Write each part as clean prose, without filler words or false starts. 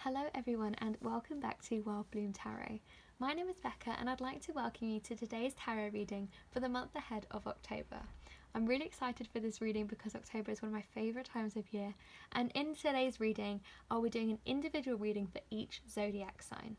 Hello everyone and welcome back to Wild Bloom Tarot. My name is Becca and I'd like to welcome you to today's tarot reading for the month ahead of October. I'm really excited for this reading because October is one of my favourite times of year, and in today's reading I'll be doing an individual reading for each zodiac sign.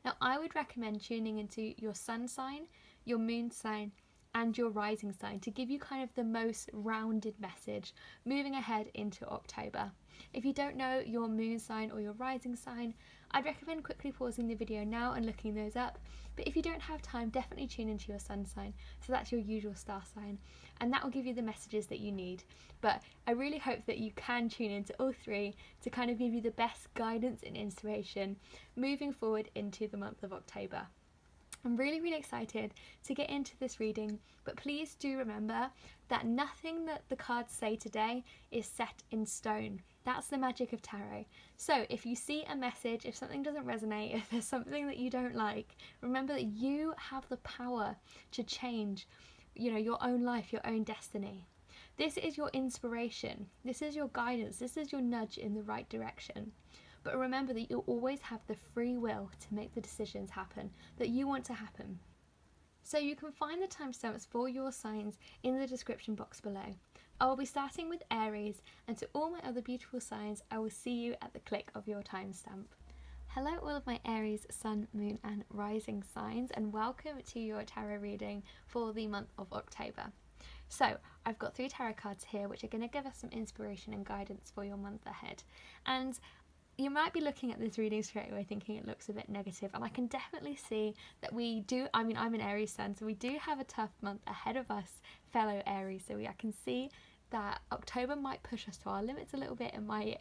Now I would recommend tuning into your sun sign, your moon sign and your rising sign to give you kind of the most rounded message moving ahead into October. If you don't know your moon sign or your rising sign, I'd recommend quickly pausing the video now and looking those up. But if you don't have time, definitely tune into your sun sign. So that's your usual star sign, and that will give you the messages that you need. But I really hope that you can tune into all three to kind of give you the best guidance and inspiration moving forward into the month of October. I'm really excited to get into this reading, but please do remember that nothing that the cards say today is set in stone. That's the magic of tarot. So if you see a message, if something doesn't resonate, if there's something that you don't like, remember that you have the power to change, your own life, your own destiny. This is your inspiration. This is your guidance. This is your nudge in the right direction. But remember that you always have the free will to make the decisions happen that you want to happen. So you can find the timestamps for your signs in the description box below. I will be starting with Aries, and to all my other beautiful signs, I will see you at the click of your timestamp. Hello all of my Aries, Sun, Moon and Rising signs, and welcome to your tarot reading for the month of October. So I've got 3 tarot cards here which are going to give us some inspiration and guidance for your month ahead. And you might be looking at this reading straight away thinking it looks a bit negative, and I can definitely see that we do. I'm an Aries sun, so we do have a tough month ahead of us, fellow Aries. So I can see that October might push us to our limits a little bit. It might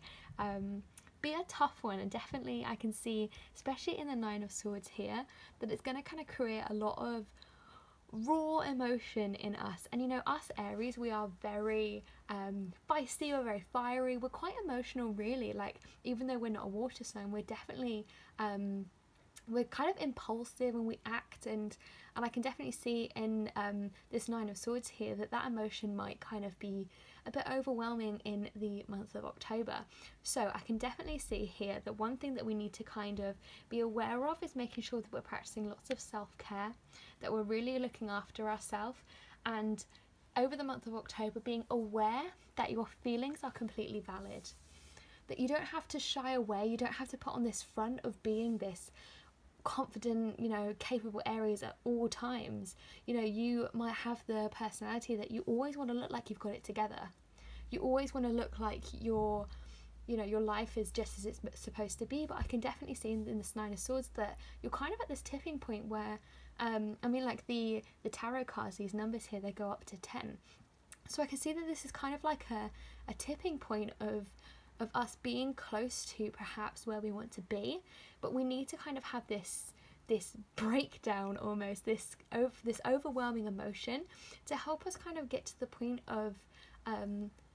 be a tough one, and definitely I can see, especially in the Nine of Swords here, that it's going to kind of create a lot of raw emotion in us. And us Aries, we are very feisty, we're very fiery, we're quite emotional really. Like, even though we're not a water sign, we're definitely we're kind of impulsive and we act, and I can definitely see in this Nine of Swords here that emotion might kind of be a bit overwhelming in the month of October. So I can definitely see here that one thing that we need to kind of be aware of is making sure that we're practicing lots of self-care, that we're really looking after ourselves, and over the month of October being aware that your feelings are completely valid, that you don't have to shy away, you don't have to put on this front of being this confident, capable Aries at all times. You might have the personality that you always want to look like you've got it together. You always want to look like your life is just as it's supposed to be. But I can definitely see in this Nine of Swords that you're kind of at this tipping point where like the tarot cards, these numbers here, they go up to 10. So I can see that this is kind of like a tipping point of us being close to perhaps where we want to be, but we need to kind of have this breakdown, almost this overwhelming emotion, to help us kind of get to the point of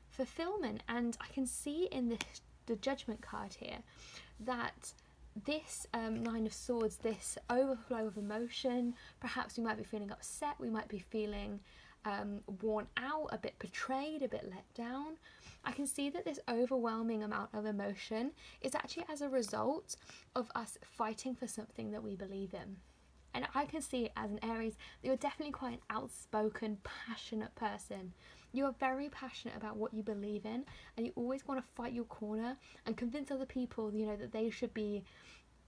fulfillment. And I can see in the Judgment card here that this Nine of Swords, this overflow of emotion, perhaps we might be feeling upset, we might be feeling worn out, a bit betrayed, a bit let down. I can see that this overwhelming amount of emotion is actually as a result of us fighting for something that we believe in. And I can see as an Aries that you're definitely quite an outspoken, passionate person. You are very passionate about what you believe in, and you always want to fight your corner and convince other people, that they should be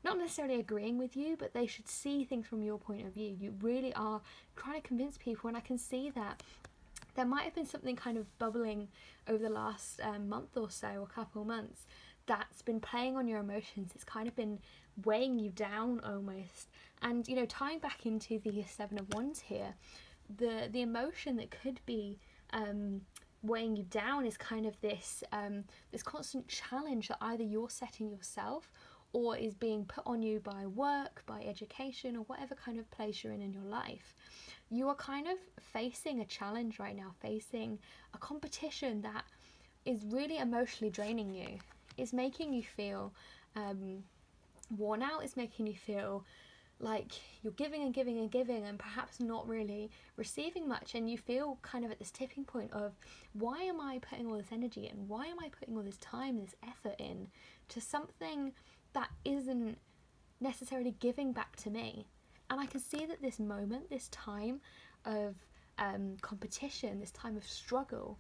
not necessarily agreeing with you, but they should see things from your point of view. You really are trying to convince people, and I can see that there might have been something kind of bubbling over the last month or so, or couple months, that's been playing on your emotions. It's kind of been weighing you down almost. And tying back into the Seven of Wands here, the emotion that could be weighing you down is kind of this constant challenge that either you're setting yourself or is being put on you by work, by education, or whatever kind of place you're in your life. You are kind of facing a challenge right now, facing a competition that is really emotionally draining you. It's making you feel worn out, it's making you feel like you're giving and giving and giving and perhaps not really receiving much, and you feel kind of at this tipping point of, why am I putting all this energy in? Why am I putting all this time and this effort in to something that isn't necessarily giving back to me. And I can see that this moment, this time of competition, this time of struggle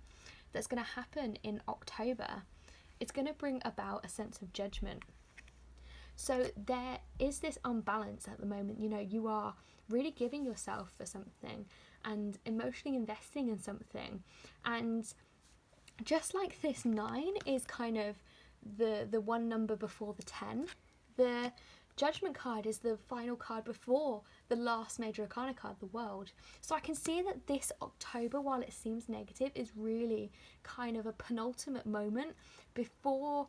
that's going to happen in October, it's going to bring about a sense of judgment. So there is this unbalance at the moment. You know, you are really giving yourself for something and emotionally investing in something, and just like this 9 is kind of the one number before the 10, the Judgment card is the final card before the last major arcana card, the World. So I can see that this October, while it seems negative, is really kind of a penultimate moment before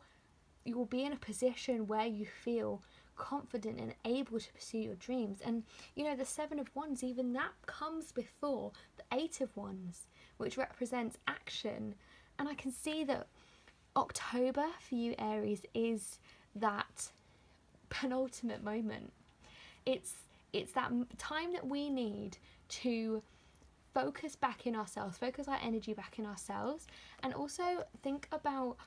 you will be in a position where you feel confident and able to pursue your dreams. And you know, the 7 of Wands, even that comes before the 8 of Wands, which represents action. And I can see that October for you, Aries, is that penultimate moment. It's that time that we need to focus back in ourselves, focus our energy back in ourselves, and also think about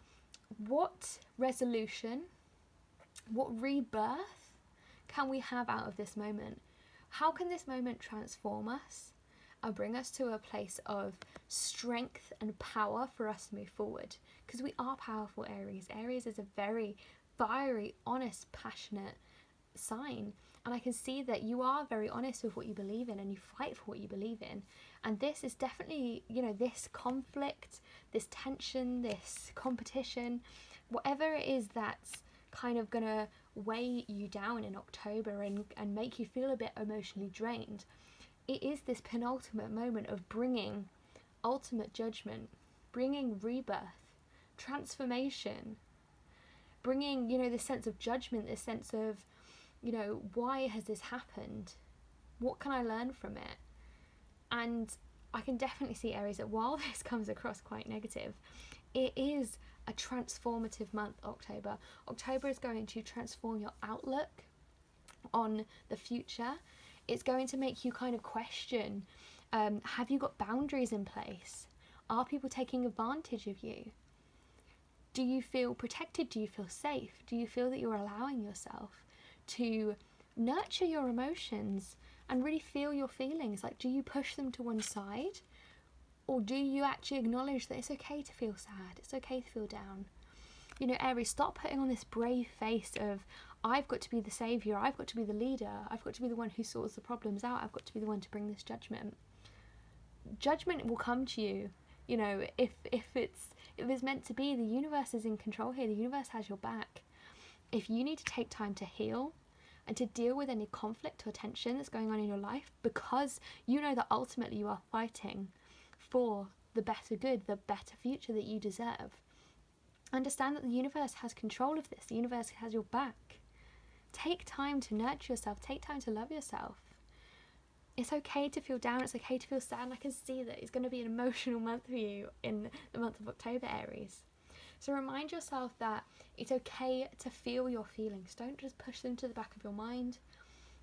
what resolution, what rebirth can we have out of this moment? How can this moment transform us and bring us to a place of strength and power for us to move forward? Because we are powerful, Aries. Aries is a very fiery, honest, passionate sign, and I can see that you are very honest with what you believe in and you fight for what you believe in. And this is definitely, you know, this conflict, this tension, this competition, whatever it is that's kind of gonna weigh you down in October and make you feel a bit emotionally drained, it is this penultimate moment of bringing ultimate judgment, bringing rebirth, transformation, bringing, you know, this sense of judgment, this sense of, you know, why has this happened? What can I learn from it? And I can definitely see, Aries, that while this comes across quite negative, it is a transformative month, October. October is going to transform your outlook on the future. It's going to make you kind of question, have you got boundaries in place? Are people taking advantage of you? Do you feel protected? Do you feel safe? Do you feel that you're allowing yourself to nurture your emotions and really feel your feelings? Like, do you push them to one side? Or do you actually acknowledge that it's okay to feel sad? It's okay to feel down. You know, Aries, stop putting on this brave face of, I've got to be the saviour, I've got to be the leader, I've got to be the one who sorts the problems out, I've got to be the one to bring this judgment. Judgment will come to you. You know, if it's meant to be, the universe is in control here. The universe has your back. If you need to take time to heal and to deal with any conflict or tension that's going on in your life, because you know that ultimately you are fighting for the better good, the better future that you deserve, understand that the universe has control of this. The universe has your back. Take time to nurture yourself. Take time to love yourself. It's okay to feel down, it's okay to feel sad, and I can see that it's going to be an emotional month for you in the month of October, Aries. So remind yourself that it's okay to feel your feelings. Don't just push them to the back of your mind.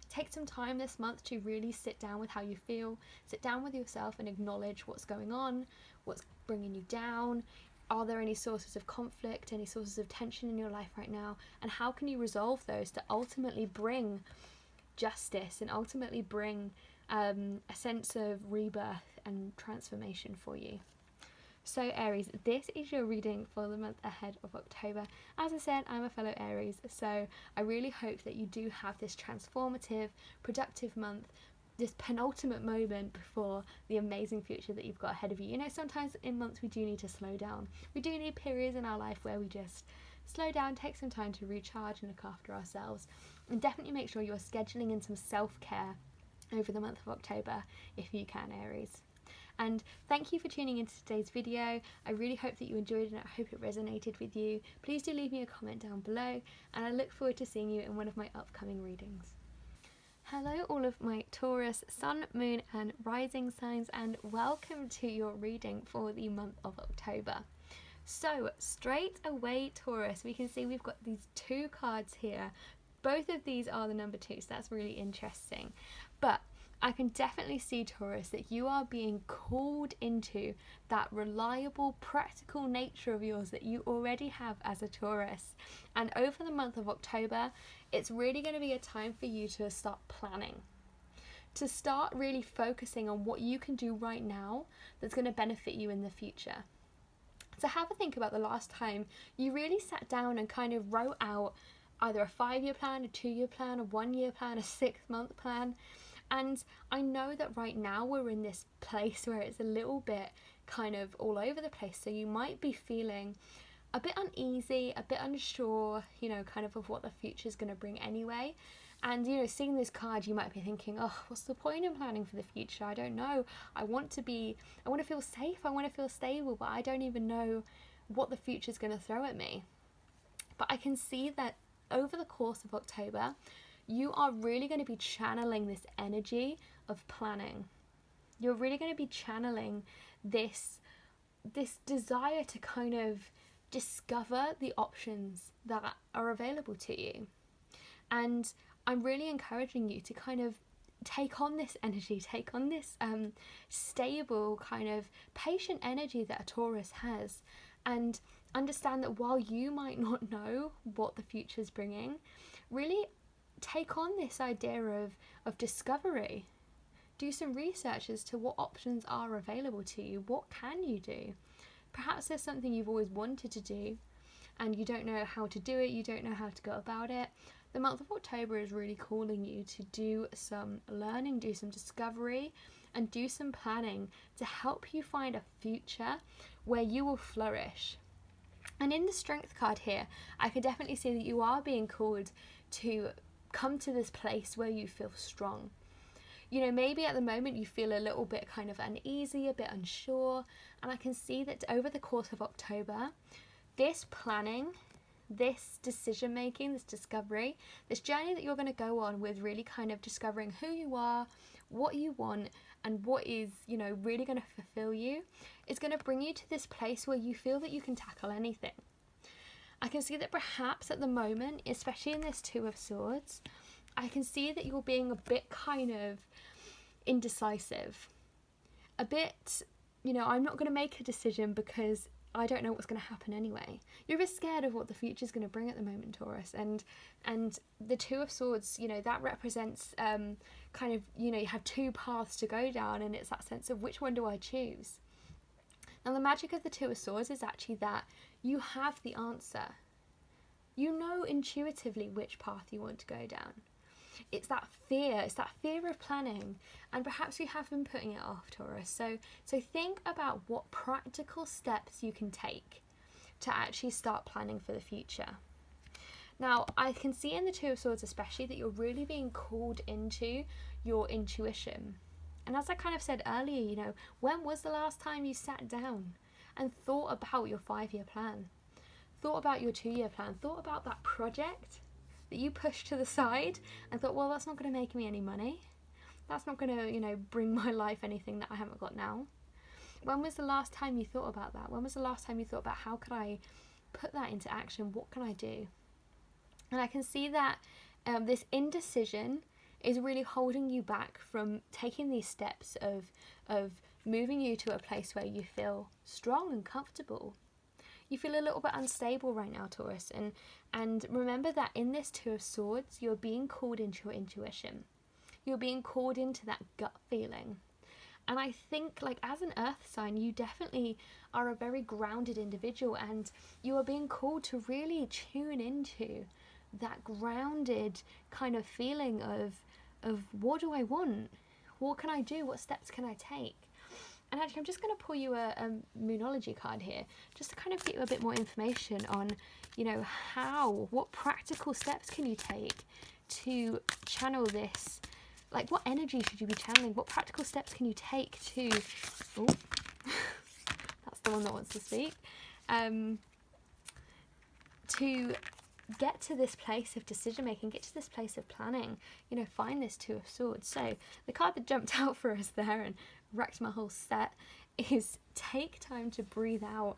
Take some time this month to really sit down with how you feel, sit down with yourself and acknowledge what's going on, what's bringing you down. Are there any sources of conflict, any sources of tension in your life right now? And how can you resolve those to ultimately bring justice and ultimately bring a sense of rebirth and transformation for you? So Aries, this is your reading for the month ahead of October. As I said, I'm a fellow Aries, so I really hope that you do have this transformative, productive month, this penultimate moment before the amazing future that you've got ahead of you. You know, sometimes in months we do need to slow down. We do need periods in our life where we just slow down, take some time to recharge and look after ourselves. And definitely make sure you're scheduling in some self-care over the month of October if you can, Aries. And thank you for tuning into today's video. I really hope that you enjoyed it and I hope it resonated with you. Please do leave me a comment down below and I look forward to seeing you in one of my upcoming readings. Hello all of my Taurus, Sun, Moon and Rising signs, and welcome to your reading for the month of October. So straight away, Taurus, we can see we've got these 2 cards here. Both of these are the number 2, so that's really interesting. But I can definitely see, Taurus, that you are being called into that reliable, practical nature of yours that you already have as a Taurus. And over the month of October, it's really going to be a time for you to start planning, to start really focusing on what you can do right now that's going to benefit you in the future. So have a think about the last time you really sat down and kind of wrote out either a 5-year plan, a 2-year plan, a 1-year plan, a 6-month plan. And I know that right now we're in this place where it's a little bit kind of all over the place. So you might be feeling a bit uneasy, a bit unsure, you know, kind of what the future is going to bring anyway. And, you know, seeing this card, you might be thinking, oh, what's the point in planning for the future? I don't know. I want to feel safe. I want to feel stable, but I don't even know what the future is going to throw at me. But I can see that over the course of October, you are really going to be channeling this energy of planning. You're really going to be channeling this desire to kind of discover the options that are available to you. And I'm really encouraging you to kind of take on this energy, take on this stable, kind of patient energy that a Taurus has, and understand that while you might not know what the future's bringing, really take on this idea of discovery. Do some research as to what options are available to you. What can you do? Perhaps there's something you've always wanted to do and you don't know how to do it, you don't know how to go about it. The month of October is really calling you to do some learning, do some discovery, and do some planning to help you find a future where you will flourish. And in the Strength card here, I can definitely see that you are being called to come to this place where you feel strong. You know, maybe at the moment you feel a little bit kind of uneasy, a bit unsure, and I can see that over the course of October, this planning, this decision making, this discovery, this journey that you're going to go on with really kind of discovering who you are, what you want, and what is, you know, really going to fulfill you, is going to bring you to this place where you feel that you can tackle anything. I can see that perhaps at the moment, especially in this Two of Swords, I can see that you're being a bit kind of indecisive. A bit, you know, I'm not going to make a decision because I don't know what's going to happen anyway. You're a bit scared of what the future is going to bring at the moment, Taurus. And the Two of Swords, you know, that represents kind of, you know, you have two paths to go down, and it's that sense of which one do I choose? Now, the magic of the Two of Swords is actually that you have the answer. You know intuitively which path you want to go down. It's that fear of planning, and perhaps you have been putting it off, Taurus. So think about what practical steps you can take to actually start planning for the future. Now, I can see in the Two of Swords especially that you're really being called into your intuition. And as I kind of said earlier, you know, when was the last time you sat down and thought about your 5-year plan? Thought about your 2-year plan? Thought about that project that you pushed to the side and thought, well, that's not going to make me any money. That's not going to, you know, bring my life anything that I haven't got now. When was the last time you thought about that? When was the last time you thought about how could I put that into action? What can I do? And I can see that this indecision is really holding you back from taking these steps of moving you to a place where you feel strong and comfortable. You feel a little bit unstable right now, Taurus, and remember that in this Two of Swords, you're being called into your intuition. You're being called into that gut feeling. And I think, like, as an earth sign, you definitely are a very grounded individual, and you are being called to really tune into that grounded kind of feeling of what do I want? What can I do? What steps can I take? And actually, I'm just going to pull you a Moonology card here, just to kind of get you a bit more information on, you know, what practical steps can you take to channel this? Like, what energy should you be channeling? What practical steps can you take to, oh, that's the one that wants to speak, to get to this place of decision making, get to this place of planning, you know, find this Two of Swords. So the card that jumped out for us there and wrecked my whole set is take time to breathe out.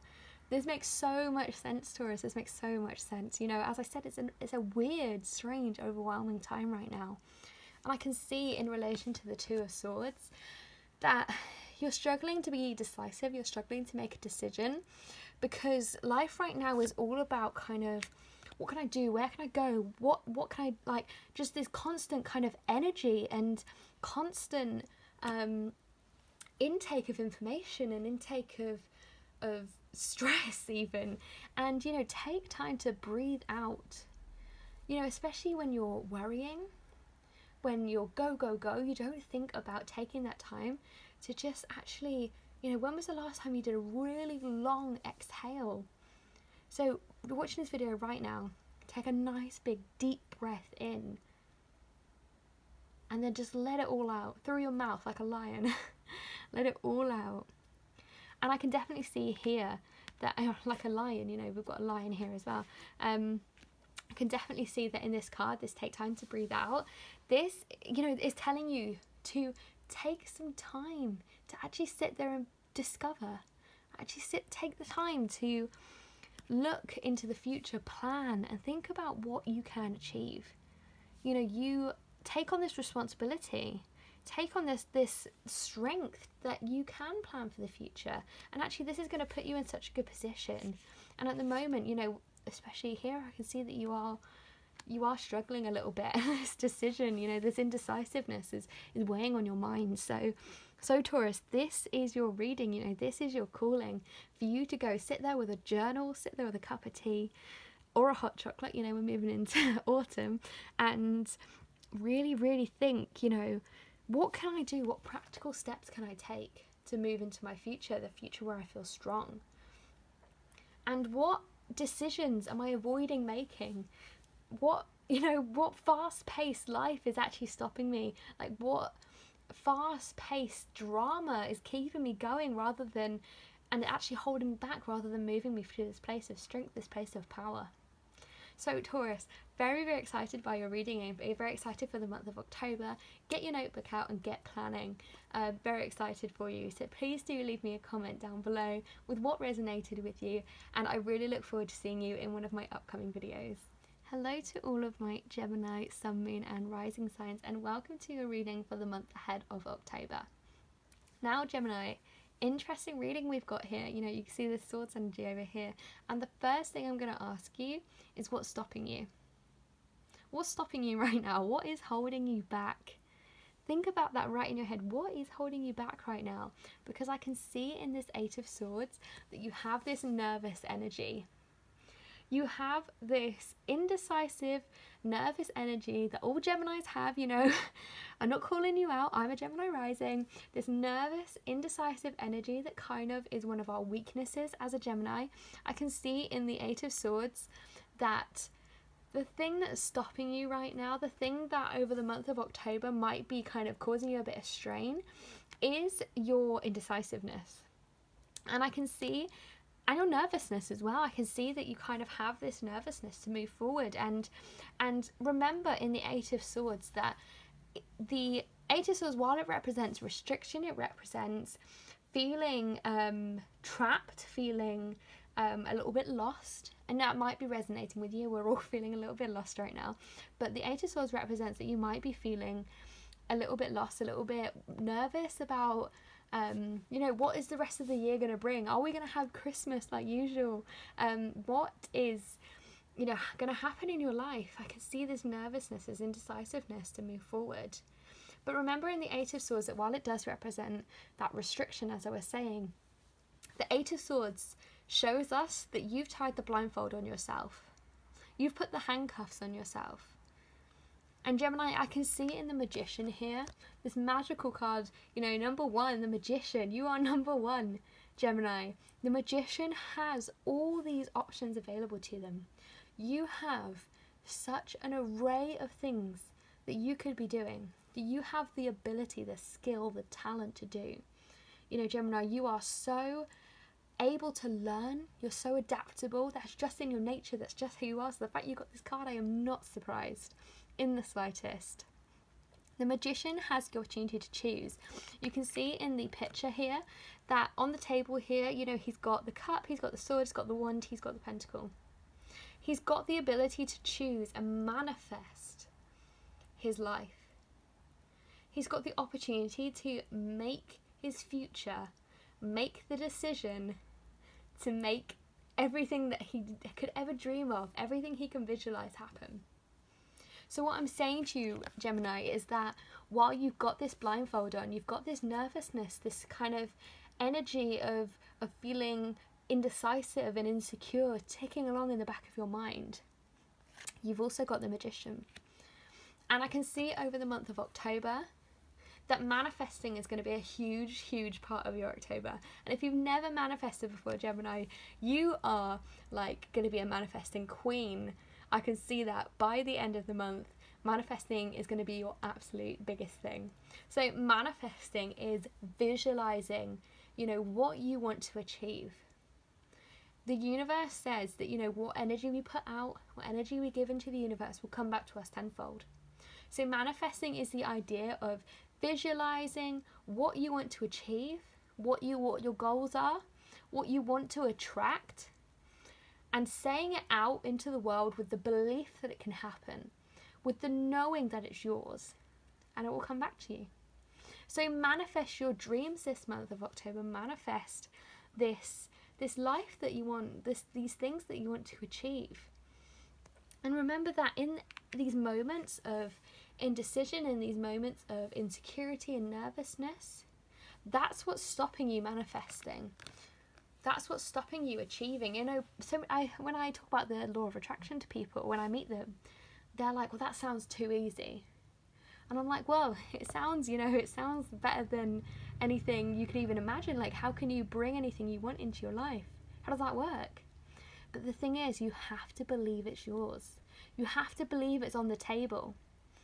This makes so much sense, Taurus. This makes so much sense. You know, as I said, it's a weird, strange, overwhelming time right now. And I can see in relation to the Two of Swords that you're struggling to be decisive, you're struggling to make a decision, because life right now is all about kind of, what can I do? Where can I go? What can I, like, just this constant kind of energy and constant intake of information and intake of stress even. And, you know, take time to breathe out, you know, especially when you're worrying, when you're go, you don't think about taking that time to just actually, you know, when was the last time you did a really long exhale? So you're watching this video right now, take a nice big deep breath in and then just let it all out through your mouth like a lion. Let it all out. And I can definitely see here that, like a lion, you know, we've got a lion here as well. I can definitely see that in this card, this take time to breathe out. This, you know, is telling you to take some time to actually sit there and discover. Actually take the time to look into the future, plan, and think about what you can achieve. You know, you take on this responsibility, take on this strength that you can plan for the future. And actually this is going to put you in such a good position. And at the moment, you know, especially here, I can see that you are struggling a little bit. This decision, you know, this indecisiveness is weighing on your mind. So Taurus, this is your reading, you know, this is your calling for you to go sit there with a journal, sit there with a cup of tea or a hot chocolate, you know, we're moving into autumn, and really, really think, you know, what can I do? What practical steps can I take to move into my future, the future where I feel strong? And what decisions am I avoiding making? What, you know, what fast-paced life is actually stopping me? Like, what fast-paced drama is keeping me going rather than, and actually holding me back rather than moving me through this place of strength, this place of power? So Taurus, very, very excited by your reading and very excited for the month of October. Get your notebook out and get planning. Very excited for you. So please do leave me a comment down below with what resonated with you, and I really look forward to seeing you in one of my upcoming videos. Hello to all of my Gemini, Sun, Moon and Rising signs, and welcome to your reading for the month ahead of October. Now Gemini, interesting reading we've got here. You know, you can see the swords energy over here, and the first thing I'm going to ask you is, what's stopping you? What's stopping you right now? What is holding you back? Think about that right in your head. What is holding you back right now? Because I can see in this Eight of Swords that you have this nervous energy. You have this indecisive, nervous energy that all Geminis have, you know. I'm not calling you out, I'm a Gemini rising. This nervous, indecisive energy that kind of is one of our weaknesses as a Gemini. I can see in the Eight of Swords that the thing that's stopping you right now, the thing that over the month of October might be kind of causing you a bit of strain, is your indecisiveness. And I can see, and your nervousness as well. I can see that you kind of have this nervousness to move forward. And remember in the Eight of Swords that the Eight of Swords, while it represents restriction, it represents feeling trapped, feeling a little bit lost. And that might be resonating with you. We're all feeling a little bit lost right now. But the Eight of Swords represents that you might be feeling a little bit lost, a little bit nervous about you know, what is the rest of the year going to bring? Are we going to have Christmas like usual? What is, you know, going to happen in your life? I can see this nervousness, this indecisiveness to move forward. But remember in the Eight of Swords that while it does represent that restriction, as I was saying, the Eight of Swords shows us that you've tied the blindfold on yourself. You've put the handcuffs on yourself. And Gemini, I can see in the Magician here, this magical card, you know, number one, the Magician. You are number one, Gemini. The Magician has all these options available to them. You have such an array of things that you could be doing, that you have the ability, the skill, the talent to do. You know, Gemini, you are so able to learn. You're so adaptable. That's just in your nature. That's just who you are. So the fact you got this card, I am not surprised in the slightest. The Magician has the opportunity to choose. You can see in the picture here that on the table here, you know, he's got the cup, he's got the sword, he's got the wand, he's got the pentacle. He's got the ability to choose and manifest his life. He's got the opportunity to make his future, make the decision to make everything that he could ever dream of, everything he can visualize happen. So what I'm saying to you, Gemini, is that while you've got this blindfold on, you've got this nervousness, this kind of energy of feeling indecisive and insecure ticking along in the back of your mind, you've also got the Magician. And I can see over the month of October that manifesting is going to be a huge, huge part of your October. And if you've never manifested before, Gemini, you are like going to be a manifesting queen. I can see that by the end of the month, manifesting is going to be your absolute biggest thing. So manifesting is visualizing, what you want to achieve. The universe says that, what energy we put out, what energy we give into the universe will come back to us tenfold. So manifesting is the idea of visualizing what you want to achieve, what your goals are, what you want to attract, and saying it out into the world with the belief that it can happen, with the knowing that it's yours, and it will come back to you. So manifest your dreams this month of October. Manifest this life that you want, these things that you want to achieve. And remember that in these moments of indecision, in these moments of insecurity and nervousness, that's what's stopping you manifesting. That's what's stopping you achieving. When I talk about the law of attraction to people, when I meet them, they're like, well, that sounds too easy. And I'm like, well, it sounds better than anything you could even imagine. Like, how can you bring anything you want into your life? How does that work? But the thing is, you have to believe it's yours. You have to believe it's on the table.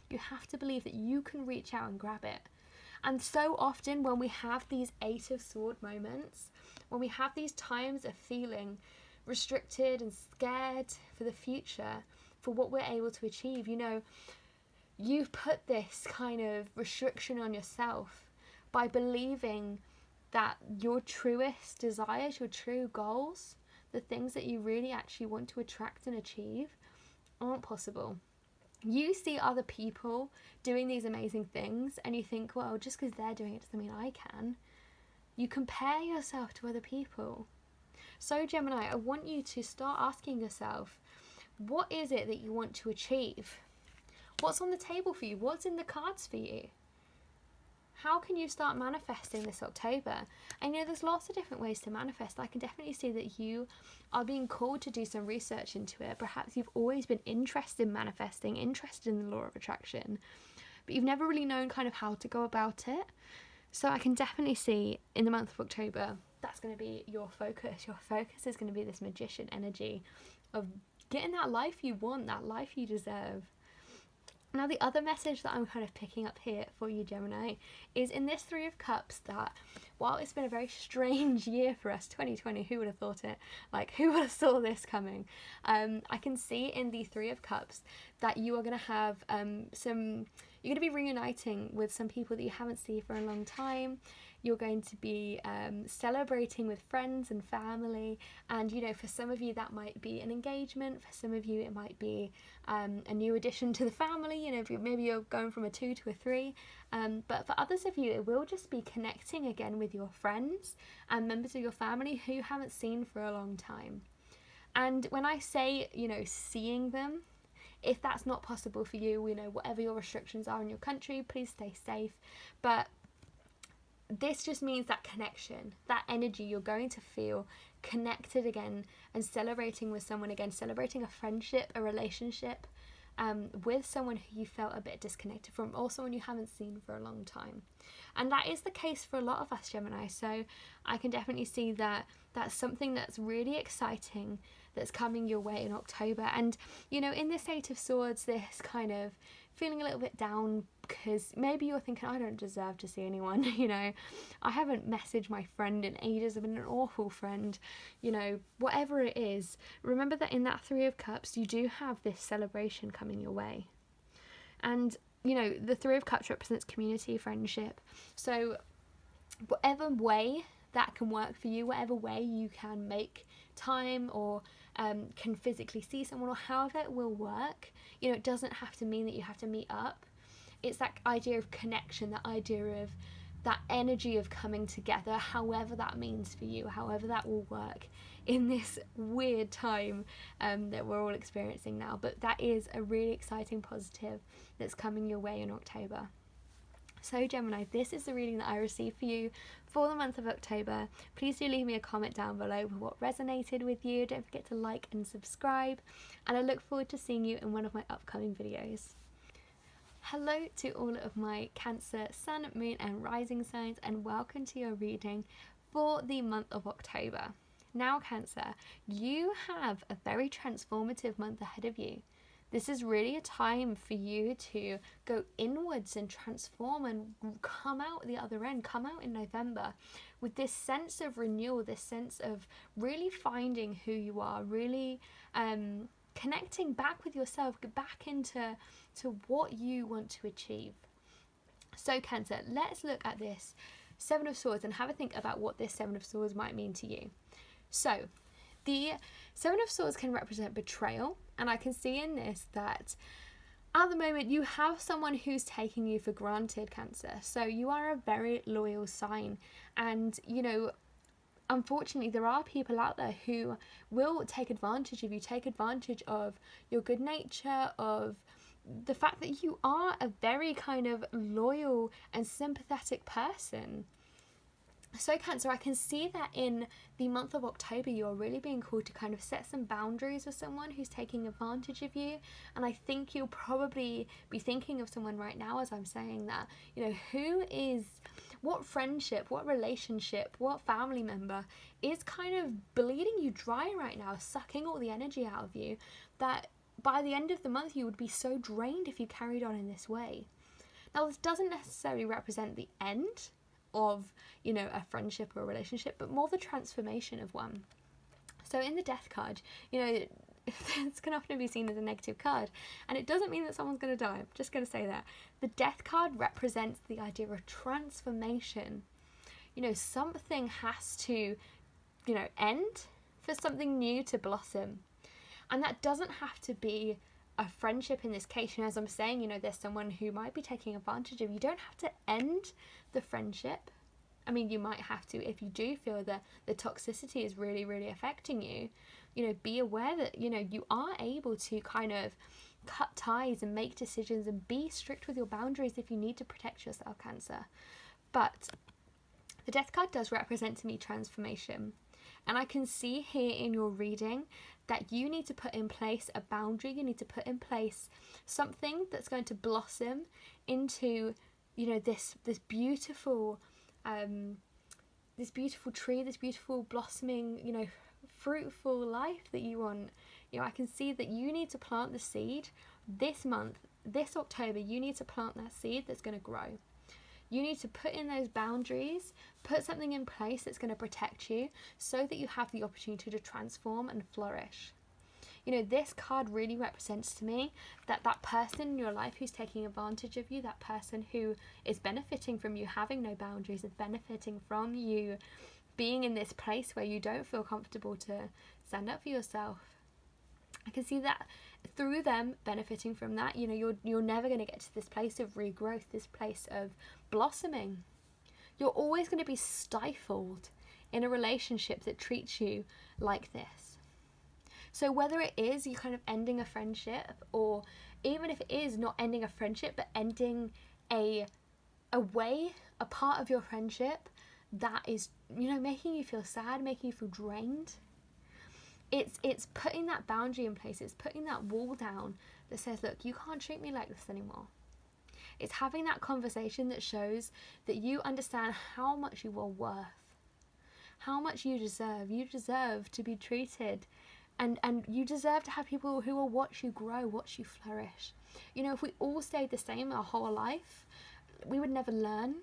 You have to believe that you can reach out and grab it. And so often when we have these Eight of Swords moments, when we have these times of feeling restricted and scared for the future, for what we're able to achieve, you've put this kind of restriction on yourself by believing that your truest desires, your true goals, the things that you really actually want to attract and achieve, aren't possible. You see other people doing these amazing things and you think, well, just because they're doing it doesn't mean I can. You compare yourself to other people. So Gemini, I want you to start asking yourself, what is it that you want to achieve? What's on the table for you? What's in the cards for you? How can you start manifesting this October? And there's lots of different ways to manifest. I can definitely see that you are being called to do some research into it. Perhaps you've always been interested in manifesting, interested in the law of attraction, but you've never really known kind of how to go about it. So I can definitely see in the month of October, that's going to be your focus. Your focus is going to be this magician energy of getting that life you want, that life you deserve. Now, the other message that I'm kind of picking up here for you, Gemini, is in this Three of Cups that while it's been a very strange year for us, 2020, who would have thought it? Like, who would have saw this coming? I can see in the Three of Cups that you are going to have you're going to be reuniting with some people that you haven't seen for a long time. You're going to be celebrating with friends and family, and for some of you that might be an engagement, for some of you it might be a new addition to the family, maybe you're going from a 2 to a 3, but for others of you it will just be connecting again with your friends and members of your family who you haven't seen for a long time. And when I say seeing them, if that's not possible for you, whatever your restrictions are in your country, please stay safe, but this just means that connection, that energy, you're going to feel connected again and celebrating with someone again, celebrating a friendship, a relationship with someone who you felt a bit disconnected from, or someone you haven't seen for a long time. And that is the case for a lot of us, Gemini. So I can definitely see that that's something that's really exciting that's coming your way in October. And in this Eight of Swords, this kind of feeling a little bit down because maybe you're thinking, I don't deserve to see anyone, I haven't messaged my friend in ages, I've been an awful friend, whatever it is. Remember that in that Three of Cups, you do have this celebration coming your way. And, the Three of Cups represents community, friendship. So whatever way that can work for you, whatever way you can make time or can physically see someone, or however it will work, it doesn't have to mean that you have to meet up. it's that idea of connection, that idea of that energy of coming together, however that means for you, however that will work in this weird time that we're all experiencing now. But that is a really exciting positive that's coming your way in October. So Gemini, this is the reading that I received for you for the month of October. Please do leave me a comment down below with what resonated with you. Don't forget to like and subscribe, and I look forward to seeing you in one of my upcoming videos. Hello to all of my Cancer, Sun, Moon and Rising signs, and welcome to your reading for the month of October. Now Cancer, you have a very transformative month ahead of you. This is really a time for you to go inwards and transform and come out the other end, come out in November with this sense of renewal, this sense of really finding who you are, really connecting back with yourself, back into what you want to achieve. So Cancer, let's look at this Seven of Swords and have a think about what this Seven of Swords might mean to you. So the Seven of Swords can represent betrayal, and I can see in this that at the moment you have someone who's taking you for granted, Cancer. So you are a very loyal sign, and you know, unfortunately there are people out there who will take advantage of you, take advantage of your good nature, of the fact that you are a very kind of loyal and sympathetic person. So Cancer, I can see that in the month of October you're really being called to kind of set some boundaries with someone who's taking advantage of you, and I think you'll probably be thinking of someone right now as I'm saying that, you know, what friendship, what relationship, what family member is kind of bleeding you dry right now, sucking all the energy out of you, that by the end of the month you would be so drained if you carried on in this way. Now this doesn't necessarily represent the end of, you know, a friendship or a relationship, but more the transformation of one. So in the Death card, you know, this can often be seen as a negative card, and it doesn't mean that someone's going to die. I'm just going to say that. The Death card represents the idea of transformation. You know, something has to, you know, end for something new to blossom. And that doesn't have to be a friendship in this case. You know, as I'm saying, you know, there's someone who might be taking advantage of you. You don't have to end the friendship. I mean, you might have to if you do feel that the toxicity is really, really affecting you. You know, be aware that, you know, you are able to kind of cut ties and make decisions and be strict with your boundaries if you need to protect yourself, Cancer. But the Death card does represent to me transformation. And I can see here in your reading that you need to put in place a boundary, you need to put in place something that's going to blossom into, you know, this beautiful tree, this beautiful blossoming, you know, fruitful life that you want. You know, I can see that you need to plant the seed this month, this October. You need to plant that seed that's going to grow. You need to put in those boundaries, put something in place that's going to protect you so that you have the opportunity to transform and flourish. You know, this card really represents to me that person in your life who's taking advantage of you, that person who is benefiting from you having no boundaries, is benefiting from you being in this place where you don't feel comfortable to stand up for yourself. I can see that through them benefiting from that, you know, you're never going to get to this place of regrowth, this place of blossoming. You're always going to be stifled in a relationship that treats you like this. So whether it is you kind of ending a friendship, or even if it is not ending a friendship but ending a part of your friendship that is, you know, making you feel sad, making you feel drained, it's putting that boundary in place. It's putting that wall down that says, look, you can't treat me like this anymore. It's having that conversation that shows that you understand how much you are worth, how much you deserve. You deserve to be treated, and you deserve to have people who will watch you grow, watch you flourish. You know, if we all stayed the same our whole life, we would never learn,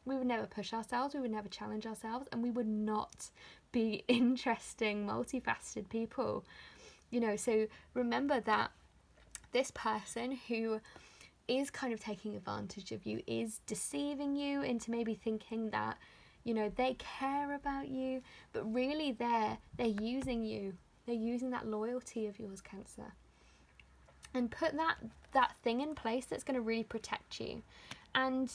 we would never push ourselves, we would never challenge ourselves, and we would not be interesting, multifaceted people. You know, so remember that this person who is kind of taking advantage of you is deceiving you into maybe thinking that, you know, they care about you, but really they're using you. They're using that loyalty of yours, Cancer. and put that thing in place that's going to really protect you. And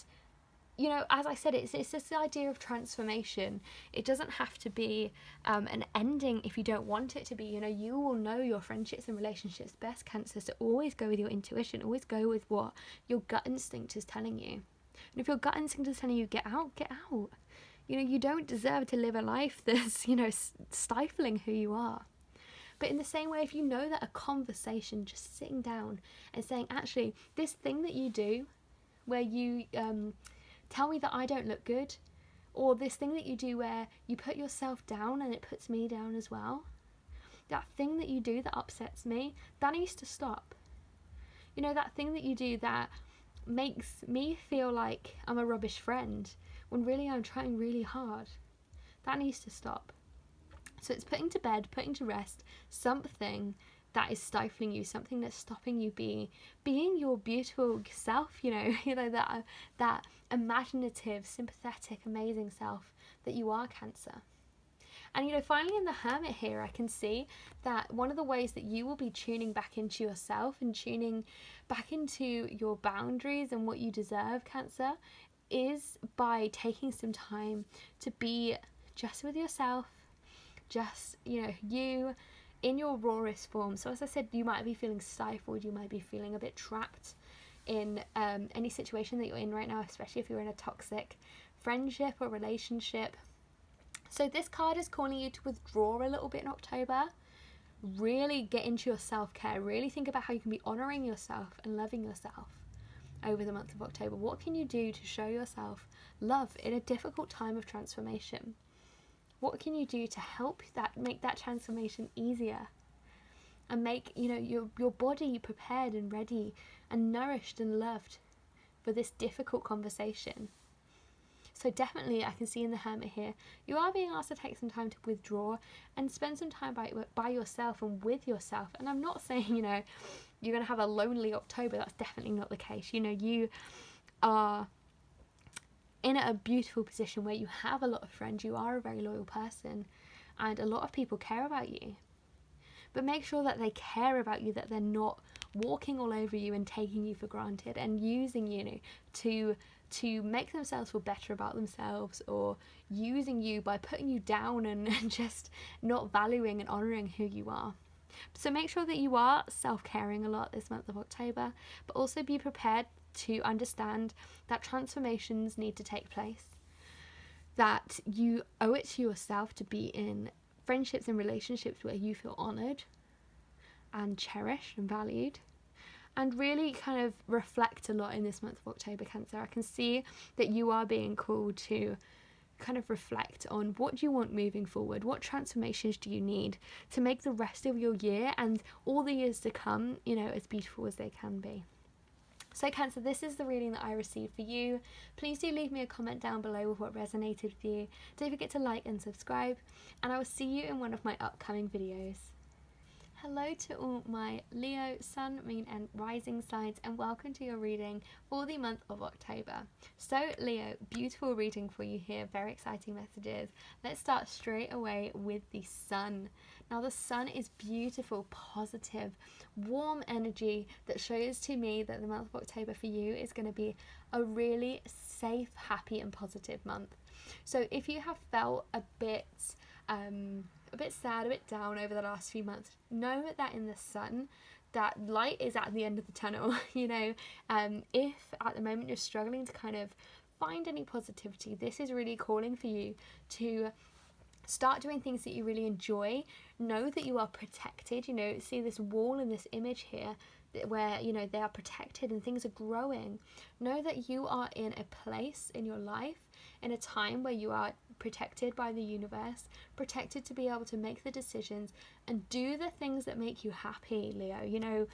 you know, as I said, it's this idea of transformation. It doesn't have to be an ending if you don't want it to be. You know, you will know your friendships and relationships best, Cancer, so always go with your intuition. Always go with what your gut instinct is telling you. And if your gut instinct is telling you get out, get out. You know, you don't deserve to live a life that's, you know, stifling who you are. But in the same way, if you know that a conversation, just sitting down and saying, actually, this thing that you do where you tell me that I don't look good, or this thing that you do where you put yourself down and it puts me down as well, that thing that you do that upsets me, that needs to stop. You know, that thing that you do that makes me feel like I'm a rubbish friend when really I'm trying really hard, that needs to stop. So it's putting to bed, putting to rest something that is stifling you, something that's stopping you being your beautiful self, you know, that imaginative, sympathetic, amazing self that you are, Cancer. And, you know, finally in the Hermit here, I can see that one of the ways that you will be tuning back into yourself and tuning back into your boundaries and what you deserve, Cancer, is by taking some time to be just with yourself, just, you know, you in your rawest form. So as I said, you might be feeling stifled, you might be feeling a bit trapped in any situation that you're in right now, especially if you're in a toxic friendship or relationship. So this card is calling you to withdraw a little bit in October. Really get into your self-care. Really think about how you can be honouring yourself and loving yourself over the month of October. What can you do to show yourself love in a difficult time of transformation? What can you do to help make that transformation easier and make, you know, your body prepared and ready and nourished and loved for this difficult conversation? So definitely I can see in the Hermit here, you are being asked to take some time to withdraw and spend some time by yourself and with yourself. And I'm not saying, you know, you're going to have a lonely October. That's definitely not the case. You know, you are in a beautiful position where you have a lot of friends, you are a very loyal person, and a lot of people care about you. But make sure that they care about you, that they're not walking all over you and taking you for granted and using you to make themselves feel better about themselves, or using you by putting you down and just not valuing and honouring who you are. So make sure that you are self-caring a lot this month of October, but also be prepared to understand that transformations need to take place, that you owe it to yourself to be in friendships and relationships where you feel honoured and cherished and valued, and really kind of reflect a lot in this month of October, Cancer. I can see that you are being called to kind of reflect on what do you want moving forward, what transformations do you need to make the rest of your year and all the years to come, you know, as beautiful as they can be. So Cancer, this is the reading that I received for you. Please do leave me a comment down below with what resonated with you. Don't forget to like and subscribe, and I will see you in one of my upcoming videos. Hello to all my Leo, Sun, Moon and Rising signs, and welcome to your reading for the month of October. So Leo, beautiful reading for you here, very exciting messages. Let's start straight away with the Sun. Now the Sun is beautiful, positive, warm energy that shows to me that the month of October for you is going to be a really safe, happy and positive month. So if you have felt a bit sad, a bit down over the last few months, know that in the Sun, that light is at the end of the tunnel. You know, if at the moment you're struggling to kind of find any positivity, this is really calling for you to start doing things that you really enjoy. Know that you are protected. You know, see this wall in this image here where, you know, they are protected and things are growing. Know that you are in a place in your life, in a time where you are protected by the universe, protected to be able to make the decisions and do the things that make you happy, Leo. You know,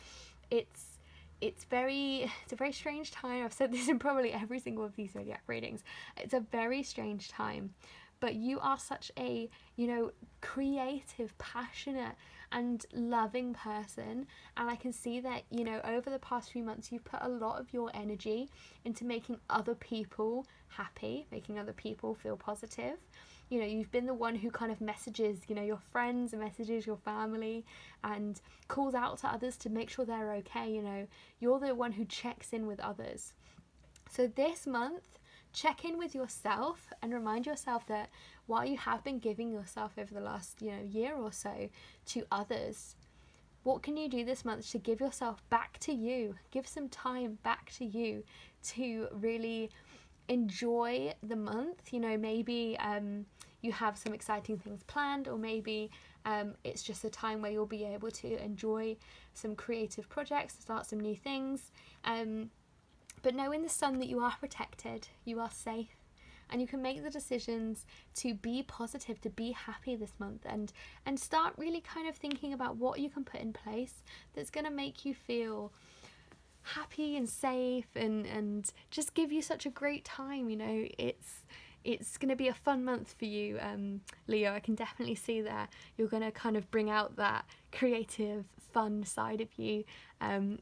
it's a very strange time. I've said this in probably every single of these zodiac readings. It's a very strange time, but you are such a, you know, creative, passionate and loving person, and I can see that, you know, over the past few months you've put a lot of your energy into making other people happy, making other people feel positive, you know, you've been the one who kind of messages, you know, your friends and messages your family and calls out to others to make sure they're okay. You know, you're the one who checks in with others. So this month, check in with yourself and remind yourself that while you have been giving yourself over the last, you know, year or so to others, what can you do this month to give yourself back to you? Give some time back to you to really enjoy the month. You know, maybe you have some exciting things planned, or maybe it's just a time where you'll be able to enjoy some creative projects, start some new things. But know in the sun that you are protected, you are safe, and you can make the decisions to be positive, to be happy this month, and start really kind of thinking about what you can put in place that's going to make you feel happy and safe and just give you such a great time. You know, it's going to be a fun month for you, Leo. I can definitely see that you're going to kind of bring out that creative, fun side of you